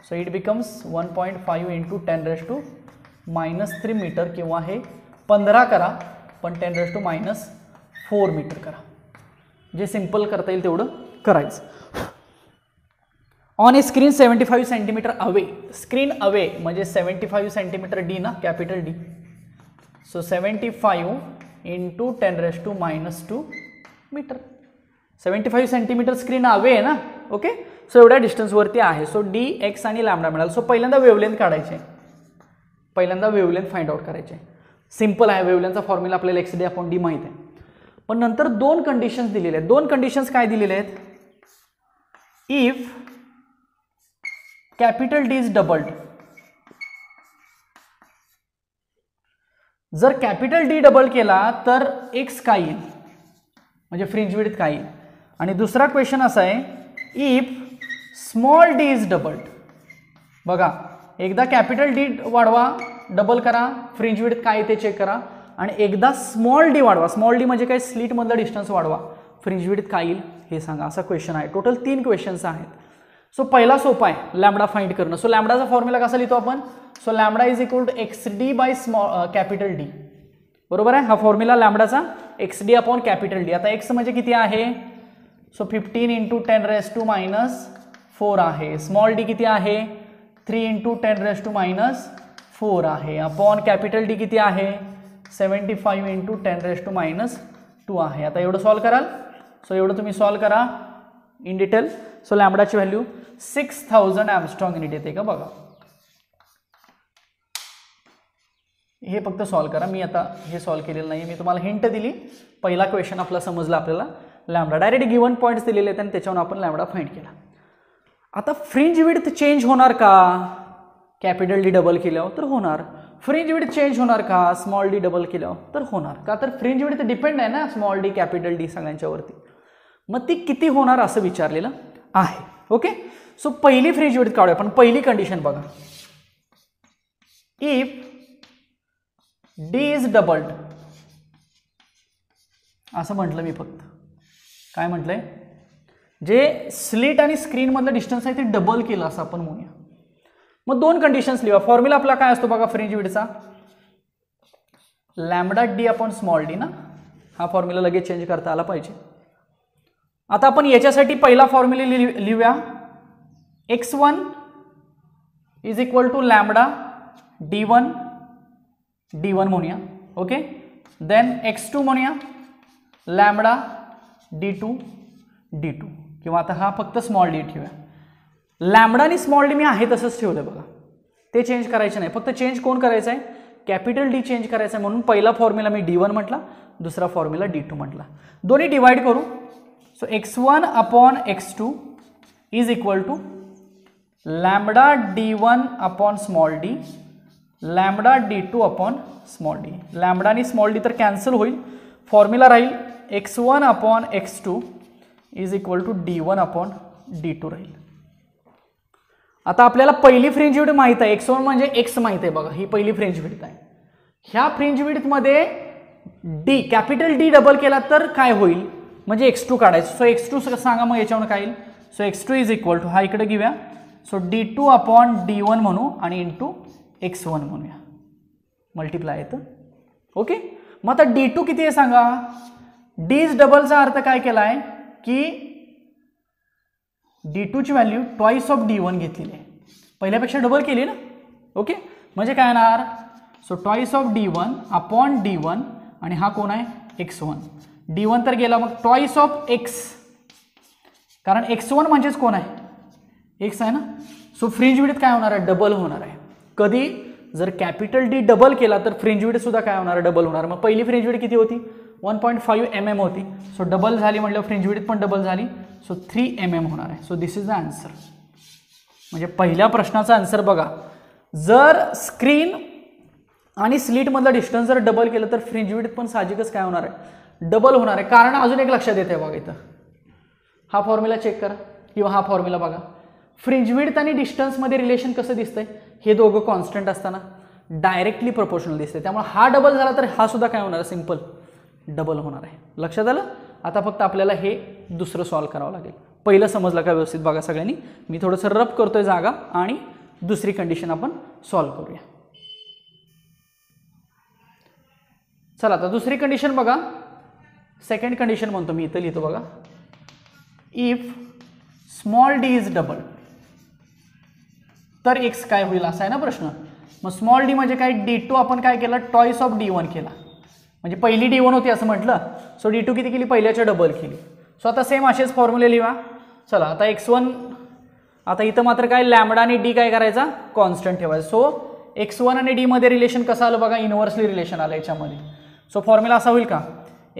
So it becomes 1.5 into 10⁻³ metre, किंवा हे 15 करा पण 10⁻⁴ मीटर करा. जे सिंपल करता येईल तेवढं करायचं. On a screen 75 centimetre away. Screen away म्हणजे 75 सेंटीमीटर डी ना, capital D. So 75 into 10⁻² metre. 75 centimetre screen away आहे ना. ओके. सो एवढ्या डिस्टन्सवरती आहे. सो डी एक्स आणि लॅम्बडा मिळाला. सो पहिल्यांदा वेवलेंथ काढायचे, पहिल्यांदा वेवलेंथ फाइंड आउट करायचे. सिंपल आहे. वेवलेंथचा फॉर्म्युला आपल्याला एक्स डी अपॉन डी माहिती आहे. पण नंतर दोन कंडिशन्स दिलेले आहेत. दोन कंडिशन्स काय दिलेले आहेत? If capital D is doubled, जर कॅपिटल डी डबल केला तर एक्स काय येईल, म्हणजे फ्रिंज विड्थ काय येईल. आणि दुसरा क्वेश्चन असा आहे, if small D is doubled. बघा, एकदा कॅपिटल डी वाढवा, डबल करा, फ्रिंज विड्थ काय ते चेक करा, आणि एकदा स्मॉल डी वाढवा. स्मॉल डी म्हणजे काय, स्लिट मधला डिस्टन्स वाढवा, फ्रिंज विड्थ काय येईल हे सांगा. असा क्वेश्चन आहे. टोटल 3 क्वेश्चन्स आहेत. सो पहिला सोपा आहे लॅम्बडा फाइंड करणं. सो लॅम्बडाचा फॉर्म्युला कसा लिहितो आपण? So lambda is equal to x d by capital D, बरोबर आहे. हा फॉर्म्युला लॅम्बडाचा x d upon capital D. आता एक्स म्हणजे किती आहे? सो 15 इंटू 10⁻⁴ आहे. स्मॉल डी किती आहे? 3 इंटू 10⁻⁴ आहे. अपॉन कॅपिटल डी किती आहे? 75 इंटू 10⁻² आहे. आता एवढं सॉल्व कराल. सो एवढं तुम्ही सॉल्व करा इन डिटेल. सो लॅम्बडाची व्हॅल्यू 6000 एंगस्ट्रॉम युनिट येते का बघा. हे फक्त सॉल्व करा. मी आता हे सॉल्व केलेलं नाही, मी तुम्हाला हिंट दिली. पहिला क्वेश्चन आपला समजला आपल्याला. लॅम्बडा डायरेक्ट गिवन पॉईंट्स दिलेले आहेत आणि त्याच्यावर आपण लॅम्बडा फाइंड केला. आता फ्रिंज विड्थ चेंज होणार का? कॅपिटल डी डबल केल्यावर तर होणार. फ्रिंज विड्थ चेंज होणार का? स्मॉल डी डबल केल्यावर तर होणार. का तर फ्रिंज विड्थ डिपेंड आहे ना स्मॉल डी कॅपिटल डी सगळ्यांच्यावरती. मग ती किती होणार असं विचारलेलं आहे. ओके. सो पहिली फ्रिंज विड्थ काढूया. पण पहिली कंडिशन बघा, इफ डी इज डबल्ड, असं म्हटलं मी. फक्त काय म्हटलंय, जे स्लिट आणि स्क्रीन मधलं डिस्टन्स आहे ते डबल केलं असं आपण म्हणूया. मग दोन कंडिशन्स लिहा. फॉर्म्युला आपला काय असतो बघा फ्रिंज विड्थचा? Lambda D upon small d ना. हा फॉर्म्युला लगेच चेंज करता आला पाहिजे. आता आपण याच्यासाठी पहिला फॉर्म्युला लिहूया. x1 is equal to lambda d1 म्हणूया. ओके. देन x2 म्हणूया लॅम्बडा d2 किंवा आता हा फक्त स्मॉल डी ठेवूया. लॅम्बडा आणि स्मॉल डी मी आहे तसंच ठेवलं बघा, ते चेंज करायचं नाही. फक्त चेंज कोण करायचं आहे? कॅपिटल डी चेंज करायचं आहे. म्हणून पहिला फॉर्म्युला मी d1 म्हटला, दुसरा फॉर्म्युला d2 म्हटला. दोन्ही डिवाइड करू. So x1 upon x2 is equal to lambda d1 upon small d, lambda d2 upon small d. Lambda आणि स्मॉल डी तर कॅन्सल होईल. फॉर्म्युला राहील x1 upon x2 is equal to d1 upon d2 राहील. आता आपल्याला पहिली fringe width माहित आहे. x1 म्हणजे x माहित आहे बघा, ही पहिली फ्रिंज विड्थ आहे. ह्या फ्रिंज विड्थमध्ये डी कॅपिटल डी डबल केला तर काय होईल, म्हणजे x2 काढायचं. सो x2 सांगा मग याच्यावर काय येईल. So x2 is equal to, हा इकडे घेऊया. सो d2 अपॉन d1 म्हणू आणि इंटू x1 म्हणूया. मल्टिप्लाय येतं. ओके. मग आता d2 किती आहे सांगा. डी इज डबलचा अर्थ काय केला आहे की d2 ची व्हॅल्यू ट्वाइस ऑफ d1 घेतलेली आहे, पहिल्यापेक्षा डबल केली ना. ओके. म्हणजे काय येणार. So twice of d1 upon d1 आणि हा कोण आहे x1. d1 तर गेला, मग ट्वाइस ऑफ x, कारण x1 म्हणजेच कोण आहे, x आहे ना. सो फ्रिंज विड्थ काय होणार आहे, डबल होणार आहे. कधी, जर कॅपिटल डी डबल केला तर फ्रिंज विड्थ सुद्धा काय होणार, डबल होणार. मग पहिली फ्रिंज विड्थ किती होती, 1.5 mm होती. सो डबल झाली म्हटलं फ्रिंज विड्थ पण डबल झाली. सो 3 mm होणार आहे. So this is the answer. म्हणजे पहिल्या प्रश्नाचा आन्सर बघा, जर स्क्रीन आणि स्लिट मधलं डिस्टन्स जर डबल केलं तर फ्रिंज विड्थ पण साहजिकच काय होणार आहे, डबल होणार आहे. कारण अजून एक लक्षात येते बघा, इथं हा फॉर्म्युला चेक करा. किंवा हा फॉर्म्युला बघा. फ्रिंज विड्थ आणि डिस्टन्समध्ये रिलेशन कसं दिसतंय, हे दोघं कॉन्स्टंट असताना डायरेक्टली प्रोपोर्शनल दिसते. त्यामुळे हा डबल झाला तर हा सुद्धा काय होणार आहे, सिंपल डबल होणार आहे. लक्षात आलं. आता फक्त आपल्याला हे दुसरं सॉल्व्ह करावं लागेल. पहिलं समजलं का व्यवस्थित बघा सगळ्यांनी. मी थोडंसं रब करतोय जागा आणि दुसरी कंडिशन आपण सॉल्व्ह करूया. चला आता दुसरी कंडिशन बघा. सेकंड कंडिशन म्हणतो मी, इथं लिहितो बघा. If small D is double तर एक्स काय होईल असा आहे ना प्रश्न. मग स्मॉल डी म्हणजे काय, D2 आपण काय केलं, टॉईस ऑफ D1 केला. म्हणजे पहिली D1 होती असं म्हटलं, सो D2 किती केली, पहिल्याच्या डबल केली. सो आता सेम असेच फॉर्म्युले लिहा. चला आता x1, आता इथं मात्र काय लॅम्बडा आणि डी काय करायचा, कॉन्स्टंट ठेवायचा. सो x1 आणि डी मध्ये रिलेशन कसं आलं बघा, इनव्हर्सली रिलेशन आलं याच्यामध्ये. सो फॉर्म्युला असा होईल का,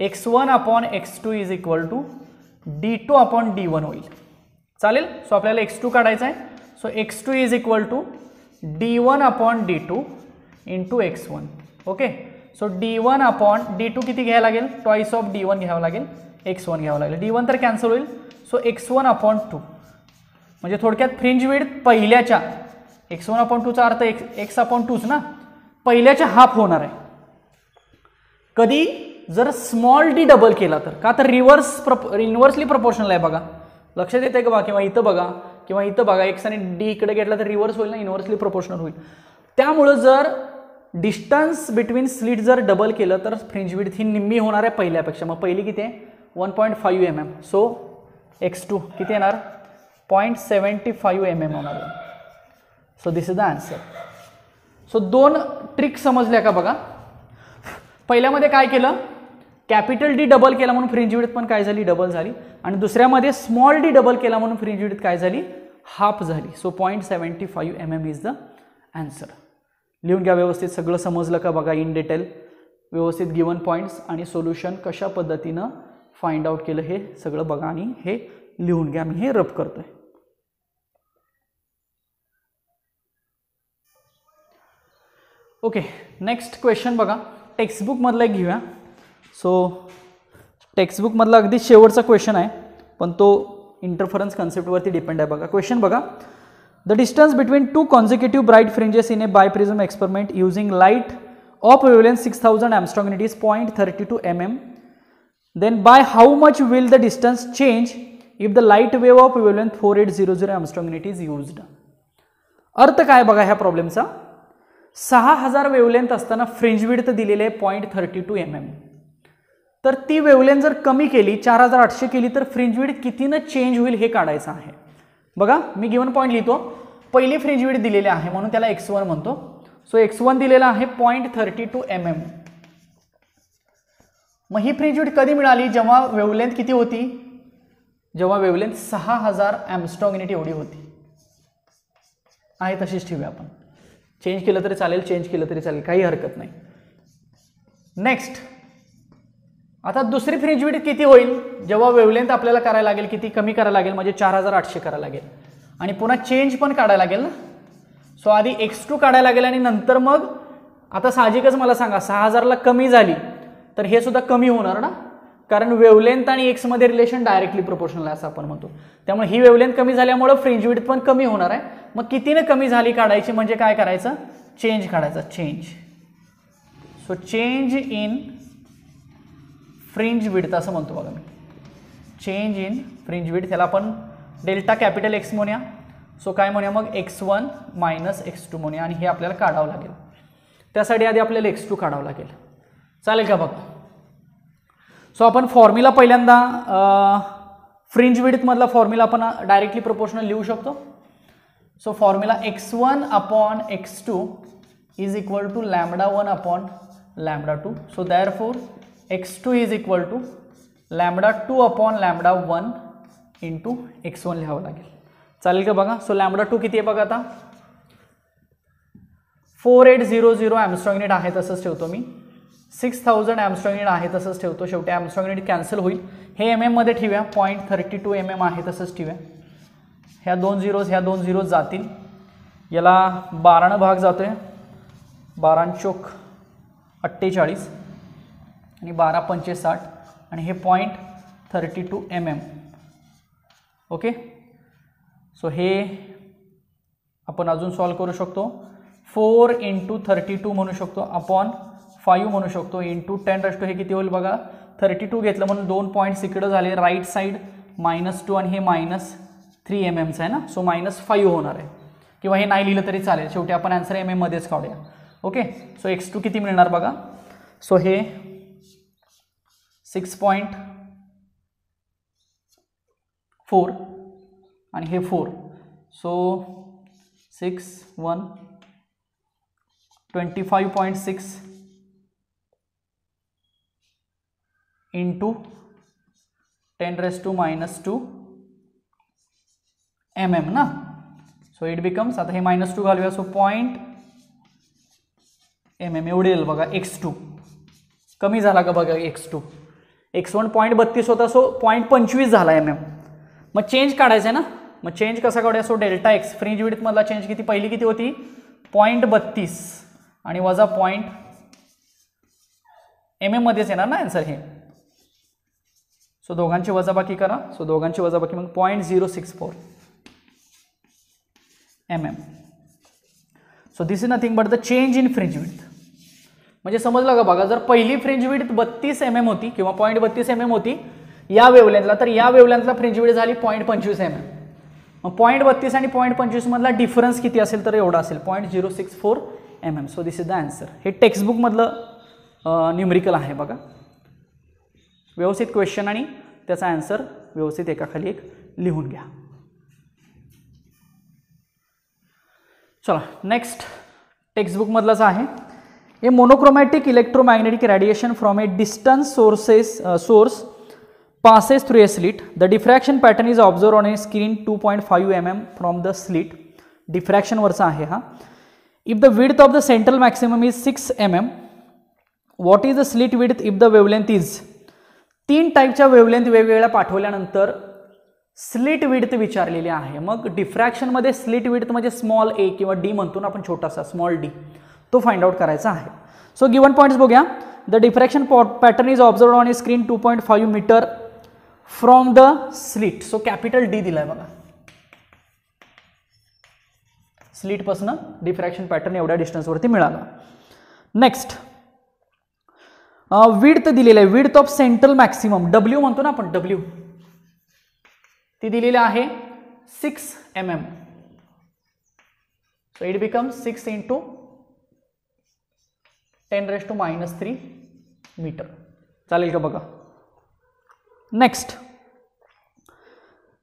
x1 upon x2 is equal to D2 upon D1 होईल. चालेल. सो आपल्याला x2 काढायचा आहे. So x2 is equal to D1 upon D2 into x1. Okay. So D1 upon D2 किती घ्यायला लागेल, टॉईस ऑफ D1 घ्यावं लागेल, x1 घ्यावं लागेल. D1 तर कॅन्सल होईल. सो x1 अपॉन 2 म्हणजे थोडक्यात फ्रिंज विड्थ पहिल्याच्या x1 अपॉन 2चा अर्थ x अपॉन 2च ना, पहिल्याच्या हाफ होणार आहे. कधी जर स्मॉल डी डबल केला तर, का तर इन्व्हर्सली प्रोपोर्शनल आहे बघा. लक्षात येते का बघा, किंवा इथं बघा किंवा इथं बघा, एक्स आणि डी इकडे घेतला तर रिव्हर्स होईल ना, इन्व्हर्सली प्रोपोर्शनल होईल. त्यामुळं जर डिस्टन्स बिटवीन स्लिट जर डबल केलं तर फ्रिंज विड्थ ही निम्मी होणार आहे पहिल्यापेक्षा. मग पहिली किती आहे, 1.5 mm. सो x2 किती येणार, 0.75 mm होणार. So this is the answer. So दोन ट्रिक समजल्या का बघा. पहिल्यामध्ये काय केलं, कॅपिटल डी डबल केला म्हणून फ्रिंज विड्थ पण काय झाली, डबल झाली. आणि दुसऱ्यामध्ये स्मॉल डी डबल केला म्हणून फ्रिंज विड्थ काय झाली, हाफ झाली. So 0.75 mm is the answer. लिहून घ्या व्यवस्थित. सगळं समजलं का बघा इन डिटेल, व्यवस्थित गिवन पॉईंट्स आणि सोल्युशन कशा पद्धतीनं फाइंड आउट केलं हे सगळं बघा आणि हे लिहून घ्या. मी हे रब करतोय. ओके. नेक्स्ट क्वेश्चन बघा, टेक्स्टबुक मधला एक घेऊया. सो टेक्स्टबुक मधला अगदी शेवटचा क्वेश्चन आहे, पण तो इंटरफरन्स कन्सेप्टवरती डिपेंड आहे बघा. क्वेश्चन बघा, the distance between two consecutive bright fringes in a biprism experiment using light of wavelength 6000 Armstrong unit is 0.32 mm. Then by how much will the distance change if the light wave of wavelength 4800 Armstrong unit is used? अर्थ काय बघा ह्या प्रॉब्लेमचा. 6000 wavelength असताना fringe width दिलेले आहे 0.32 mm. तर ती wavelength जर कमी केली, 4800 केली, तर फ्रिंज विड्थ कितीनं चेंज होईल हे काढायचं आहे. बघा मी गिवन पॉईंट लिहितो. पहिली फ्रिंज विड्थ दिलेली आहे म्हणून त्याला x1 म्हणतो. सो x1 दिलेला आहे 0.32 mm. मग ही फ्रिंज विड्थ कधी मिळाली, जेव्हा वेवलेंथ किती होती, जेव्हा वेवलेंथ 6000 Armstrong युनिट एवढी होती. आहे तशीच ठेवूया आपण. चेंज केलं तरी चालेल, चेंज केलं तरी चालेल, काही हरकत नाही. नेक्स्ट, आता दुसरी फ्रिंज विड्थ किती होईल, जेव्हा वेवलेंथ आपल्याला करायला लागेल, किती कमी करायला लागेल, म्हणजे 4800 करायला लागेल. आणि पुन्हा चेंज पण काढायला लागेल ना. सो आधी x2 काढायला लागेल आणि नंतर मग आता साहजिकच मला सांगा 6000ला कमी झाली तर हे सुद्धा कमी होणार ना, कारण वेवलेंथ आणि x मध्ये रिलेशन डायरेक्टली प्रोपोर्शनल आहे असं आपण म्हणतो. त्यामुळे ही वेवलेंथ कमी झाल्यामुळे फ्रिंज विड्थ पण कमी होणार आहे. मग कितीने कमी झाली काढायची, म्हणजे काय करायचं, चेंज काढायचा, change. So change in fringe width असं म्हणतो बघा मी, चेंज इन फ्रिंज विड्थ. त्याला आपण डेल्टा कॅपिटल एक्स म्हणूया. सो काय म्हणूया मग, x1 मायनस x2 म्हणूया. आणि हे आपल्याला काढावं लागेल. त्यासाठी आधी आपल्याला x2 काढावं लागेल. चालेल का बघा. सो आपण फॉर्म्युला पहिल्यांदा फ्रिंज विड्थ मधला फॉर्म्युला आपण डायरेक्टली प्रोपोर्शनल लिहू शकतो. So formula x1 upon x2 is equal to λ1 upon λ2. So therefore x2 is equal to λ2 upon λ1 into x1 लिहावं लागेल. चालेल का बघा. सो λ2 किती आहे बघा, आता 4800 Armstrong युनिट आहे तसंच ठेवतो मी, 6000 Armstrong युनिट आहे तसंच ठेवतो. शेवटी Armstrong युनिट कॅन्सल होईल. हे mm मध्ये ठेवूया, 0.32 mm आहे तसंच ठेवूया. ह्या दोन झिरोज जातील. याला 12 भाग जातोय, 12 चोक 48 आणि 12 पंचे 60 आणि हे 0.32 mm. ओके. सो हे आपण अजून सॉल्व करू शकतो. 4 × 32 म्हणू शकतो अपॉन 5 म्हणू शकतो इंटू 10⁻². हे किती होईल बघा, 32 घेतलं म्हणून 2 पॉईंट्स इकडे झाले, राईट साईड -2 आणि हे -3 mm आहे ना, सो -5 होणार आहे. किंवा हे नाही लिहिलं तरी चालेल, शेवटी आपण आन्सर mm मध्येच काढूया. ओके, सो x2 किती मिळणार बघा. सो हे 6.4 आणि हे 4, सो 6 1 25.6 इंटू 10⁻² mm ना. सो इट बिकम्स, आता हे -2 घालूया, सो 0.mm एवढे येईल बघा. x2 कमी झाला का बघा, x2 x1 0.32 होता, सो 0.25 झाला mm. मग चेंज काढायचं आहे ना, मग चेंज कसा काढूया. So delta x fringe width मधला चेंज किती, पहिली किती होती 0.32 आणि वजा mm मध्येच येणार ना आन्सर हे. सो दोघांची वजाबाकी करा, सो दोघांची वजाबाकी मग 0.064 mm. So this is nothing but the change in fringe width. म्हणजे समजलं का बघा, जर पहिली फ्रिंज विड्थ 32 mm होती किंवा 0.32 mm होती या वेवलेंथला, तर या वेवलेंथला फ्रिंज विड्थ झाली 0.25 mm. मग 0.32 आणि 0.25 मधला डिफरन्स किती असेल, तर एवढा असेल 0.064 mm. So this is the answer. हे टेक्स्टबुक मधलं न्यूमरिकल आहे बघा. व्यवस्थित क्वेश्चन आणि त्याचा आन्सर व्यवस्थित एकाखाली एक लिहून घ्या. चला नेक्स्ट टेक्स्टबुक मधलाच आहे. A monochromatic electromagnetic radiation from a distance source passes through a slit. The diffraction pattern is observed on a screen 2.5 mm from the slit. Diffraction वरचा आहे हा. If the width of the central maximum is 6 mm, what is the slit width if the wavelength is? 3 टाईपच्या wavelength वेगवेगळ्या पाठवल्यानंतर slit width विचारलेली आहे. मग diffraction मध्ये slit width म्हणजे स्मॉल a किंवा d म्हणतो ना आपण, छोटासा स्मॉल d, तो फाइंड आउट करायचा आहे. सो गिवन पॉइंट्स बघूया. The diffraction pattern is observed on a screen 2.5 metre from the slit. So capital D दिलाय बघा. स्लिट पासून डिफ्रॅक्शन पॅटर्न एवढ्या डिस्टन्स वरती मिळाला. नेक्स्ट विड्थ दिलेलं आहे. Width of central maximum W म्हणतो ना आपण, W ती दिलेली आहे 6 mm. So it becomes 6 × 10⁻³ metre. चालेल का बघा. Next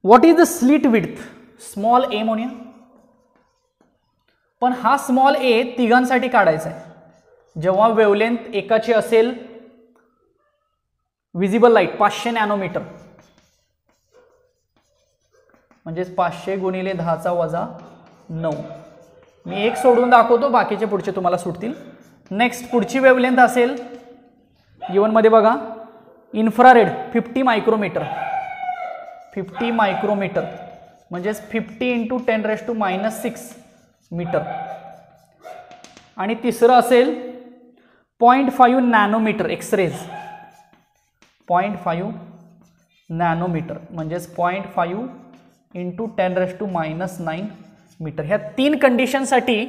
what is the slit width, small a म्हणूया. पण हा स्मॉल a तिघांसाठी काढायचा आहे. जेव्हा वेवलेंथ एकाची असेल विजिबल लाईट 500 नॅनोमीटर, म्हणजेच 500 × 10⁻⁹. मी एक सोडून दाखवतो, बाकीचे पुढचे तुम्हाला सुटतील. नेक्स्ट पुढची वेवलेंथ असेल गिवन मध्ये बघा, इन्फ्रारेड 50 मायक्रोमीटर. 50 मायक्रोमीटर म्हणजेच 50 × 10⁻⁶ मीटर. आणि तिसरं असेल 0.5 नॅनोमीटर एक्सरेज. 0.5 नॅनोमीटर म्हणजेच 0.5 × 10⁻⁹ मीटर. ह्या 3 कंडिशनसाठी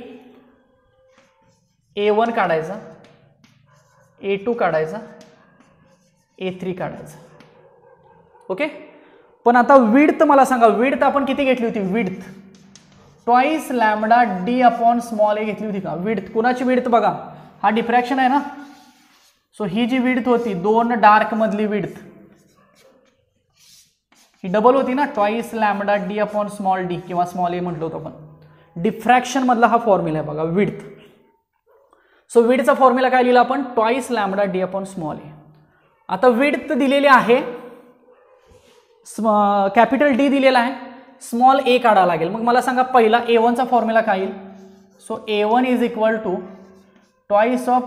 A1 काढायचा, A2 काढायचा, A3 काढायचा. ओके. पण आता विड्थ मला सांगा, विड्थ आपण किती घेतली होती, विड्थ ट्वाइस λd/स्मॉल a घेतली होती का. विड्थ कुणाची विड्थ बघा, हा डिफ्रॅक्शन आहे ना. सो ही जी विड्थ होती 2 डार्क मधली विड्थ ही डबल होती ना, ट्वाइस λd/स्मॉल d किंवा स्मॉल a म्हटलं होतं आपण. डिफ्रॅक्शन मधला हा फॉर्म्युला आहे बघा, विड्थ. सो विड्थचा फॉर्म्युला काय लिहिला आपण, ट्वाइस λd/स्मॉल a. आता विड्थ दिलेली आहे, कॅपिटल D दिलेला आहे, स्मॉल a काढावा लागेल. मग मला सांगा पहिला A1चा फॉर्म्युला काय येईल. So A1 is equal to twice of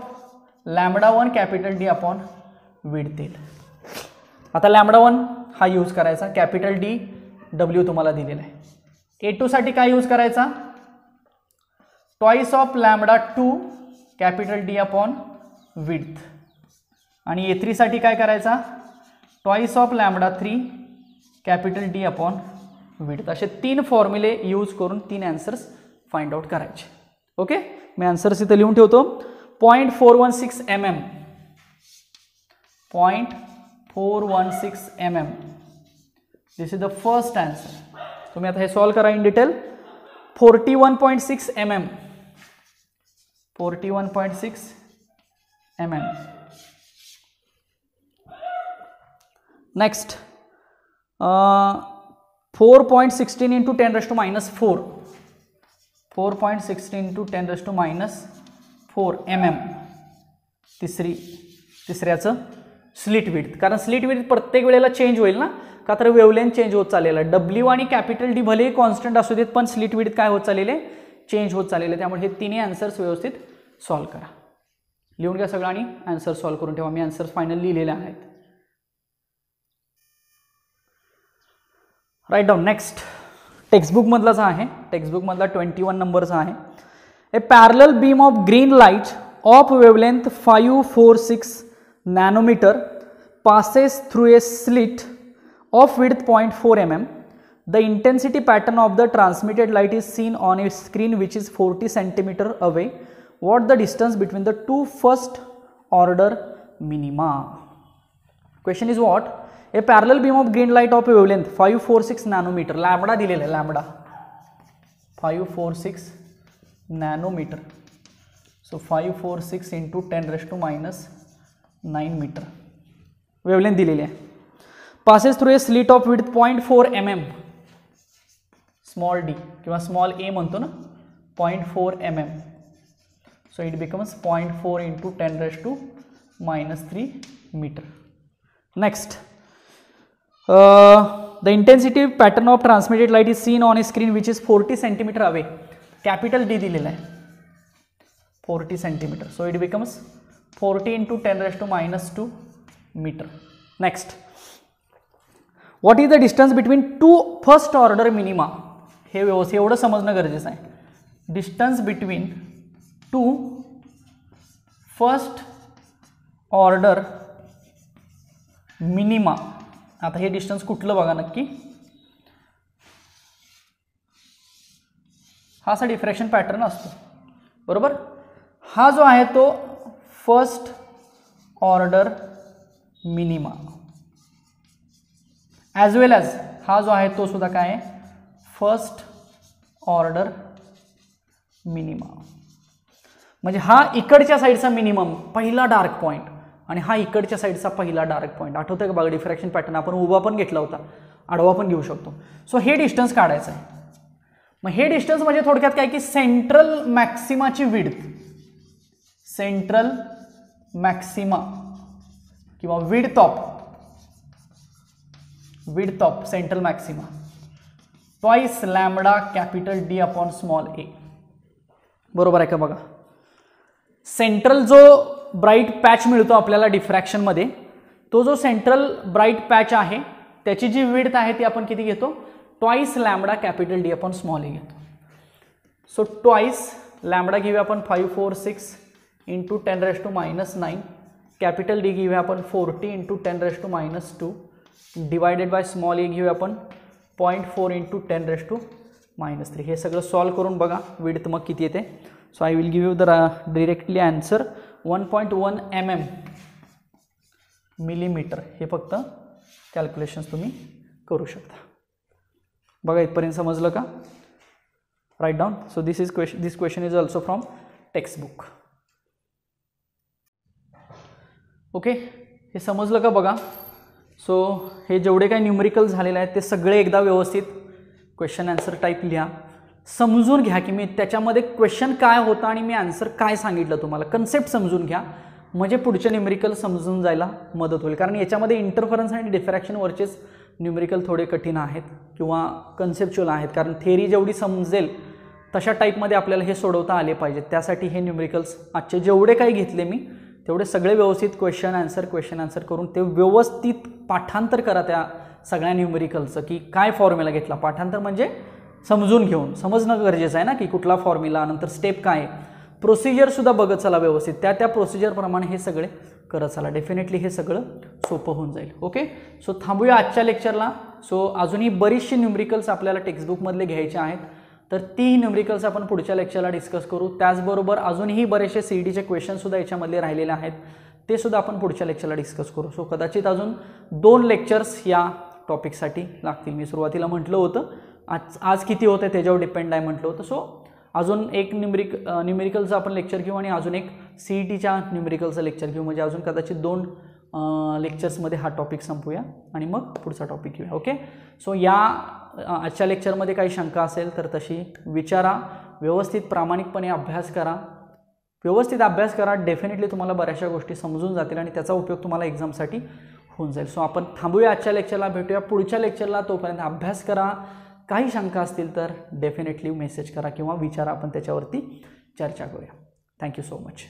λ1 capital D upon width येईल. आता λ1 हा यूज करायचा, कॅपिटल D W तुम्हाला दिलेला आहे. A2 साठी काय यूज करायचा, twice of λ2 capital D upon width. आणि A3 साठी काय करायचा, twice of λ3 capital D upon width. असे 3 फॉर्म्युले यूज करून 3 आन्सर्स फाइंड आउट करायचे. ओके, मी आन्सर्स इथं लिहून ठेवतो. 0.416 mm, 0.416 mm. This is the first answer. तुम्ही आता हे सॉल्व करा in detail. 41.6 mm, 41.6 mm. Next 4.16 into 10 raised to minus 4, 4.16 into 10 raised to minus 4 mm. तिसऱ्याचं स्लिट विड्थ, कारण स्लिट विड्थ प्रत्येक वेळेला चेंज होईल ना, का तर वेवलेंथ चेंज होत चाललेला. डब्ल्यू आणि कॅपिटल डी भले कॉन्स्टंट असू देत, पण स्लिट विड्थ काय होत चाललेले, चेंज होत चाललेले. त्यामुळे हे तिन्ही आन्सर्स व्यवस्थित सॉल्व करा. लिहून घ्या सगळं आणि आन्सर सॉल्व करून ठेवा. मी आन्सर्स फायनल लिहिलेले आहेत. Write down. नेक्स्ट टेक्स्टबुक मधलाच आहे, टेक्स्टबुक मधला 21 नंबरचा आहे. A parallel beam of green light of wavelength 546 nanometre passes through a slit of width 0.4 mm. The intensity pattern of the transmitted light is seen on a screen which is 40 centimeter away. What the distance between the two first order minima? Question is what? A parallel beam of green light of a wavelength 546 nanometer. Lambda दिलेला आहे, lambda 546 nanometre. So 546 into 10 raised to minus 9 metre wavelength दिलेली आहे. Passes through a slit of width 0.4 mm, small d किंवा small a म्हणतो ना, 0.4 mm. So it becomes 0.4 into 10 raised to minus 3 metre. Next the intensity pattern of transmitted light is seen on a screen which is 40 centimeter away. Capital D दिलेला आहे 40 centimeter. So it becomes 40 into 10 raised to minus 2 meter. Next, what is the distance between two first order minima? हे व्यवस्थित एवढं समजणं गरजेचं आहे. Distance between to first order minima. आता हे डिस्टन्स कुठलं बघा नक्की. हा असा डिफ्रॅक्शन पॅटर्न असतो बरोबर. हा जो आहे तो first order minima, as well as हा जो आहे तो सुद्धा काय आहे, फर्स्ट ऑर्डर मिनिमा. म्हणजे हा इकडच्या साईडचा मिनिमम पहिला डार्क पॉईंट आणि हा इकडच्या साईडचा पहिला डार्क पॉईंट. आठवतंय का बघा डिफ्रॅक्शन पॅटर्न आपण उभा पण घेतला होता, आडवा पण घेऊ शकतो. सो हे डिस्टन्स काढायचं आहे. मग हे डिस्टन्स म्हणजे थोडक्यात काय की सेंट्रल मॅक्सिमाची विड्थ, सेंट्रल मॅक्सिमा किंवा width of central maxima twice lambda capital D upon small a. बरोबर आहे का बघा. सेंट्रल जो ब्राईट पॅच मिळतो आपल्याला डिफ्रॅक्शनमध्ये, तो जो सेंट्रल ब्राईट पॅच आहे त्याची जी विड्थ आहे ती आपण किती घेतो, twice lambda capital D upon small a घेतो. सो ट्वाइस लॅम्बडा घेऊया आपण 546 into 10 raised to minus 9. Capital D घेऊया आपण 40 into 10 raised to minus 2 divided by small a घेऊया आपण 0.4 into 10 raised to minus 3. हे सगळं सॉल्व करून बघा विड्थ मग किती येते. So I will give you the directly answer 1.1 mm millimetre. हे फक्त कॅल्क्युलेशन्स तुम्ही करू शकता. बघा इथपर्यंत समजलं का. Right down. So this question is also from textbook. Okay, हे समजलं का बघा. सो हे जेवढे काही न्यूमरिकल झालेले आहेत ते सगळे एकदा व्यवस्थित क्वेश्चन आन्सर टाईप लिहा. समजून घ्या की मी त्याच्यामध्ये क्वेश्चन काय होता आणि मी आन्सर काय सांगितलं तुम्हाला. कन्सेप्ट समजून घ्या म्हणजे पुढचे न्यूमरिकल समजून जायला मदत होईल. कारण याच्यामध्ये इंटरफरन्स आणि डिफ्रॅक्शन वरचेच न्यूमरिकल थोडे कठीण आहेत किंवा कन्सेप्च्युअल आहेत. कारण थेअरी जेवढी समजेल तशा टाईपमध्ये आपल्याला हे सोडवता आले पाहिजेत. त्यासाठी हे न्यूमरिकल्स आजचे जेवढे काही घेतले मी तेवढे सगळे व्यवस्थित क्वेश्चन आन्सर करून ते व्यवस्थित पाठांतर करा त्या सगळ्या न्यूमरिकलचं, की काय फॉर्म्युला घेतला. पाठांतर म्हणजे समजून घेऊन, समजणं गरजेचं आहे ना की कुठला फॉर्म्युला, नंतर स्टेप काय, प्रोसिजरसुद्धा बघत चला व्यवस्थित. त्या प्रोसिजरप्रमाणे हे सगळे करत चला. डेफिनेटली हे सगळं सोपं होऊन जाईल. ओके, सो थांबूया आजच्या लेक्चरला. सो अजूनही बरीचशी न्यूमरिकल्स आपल्याला टेक्स्टबुकमधले घ्यायचे आहेत, तर ती न्यूमरिकल्स आपण पुढच्या लेक्चरला डिस्कस करू. त्याचबरोबर अजूनही बरेचसे CETचे क्वेश्चनसुद्धा याच्यामधले राहिलेले आहेत, ते सुद्धा आपण पुढच्या लेक्चरला डिस्कस करू. सो कदाचित अजून 2 लेक्चर्स या टॉपिकसाठी लागतील. मी सुरुवातीला म्हटलं होतं आज किती होते त्याच्यावर डिपेंड आहे म्हटलं होतं. सो अजून एक न्यूमेरिकलचं आपण लेक्चर घेऊ आणि अजून एक CETच्या न्यूमेरिकलचं लेक्चर घेऊ, म्हणजे अजून कदाचित 2 लेक्चर्समध्ये हा टॉपिक संपूया आणि मग पुढचा टॉपिक घेऊया. ओके. सो या आजच्या लेक्चरमध्ये काही शंका असेल तर तशी विचारा, व्यवस्थित प्रामाणिकपणे अभ्यास करा. व्यवस्थित अभ्यास करा, डेफिनेटली तुम्हाला बऱ्याचशा गोष्टी समजून जातील आणि त्याचा उपयोग तुम्हाला एक्झामसाठी होऊन जाईल. सो आपण थांबूया आजच्या लेक्चरला, भेटूया पुढच्या लेक्चरला. तोपर्यंत अभ्यास करा. काही शंका असतील तर डेफिनेटली मेसेज करा किंवा विचारा, आपण त्याच्यावरती चर्चा करूया. Thank you so much.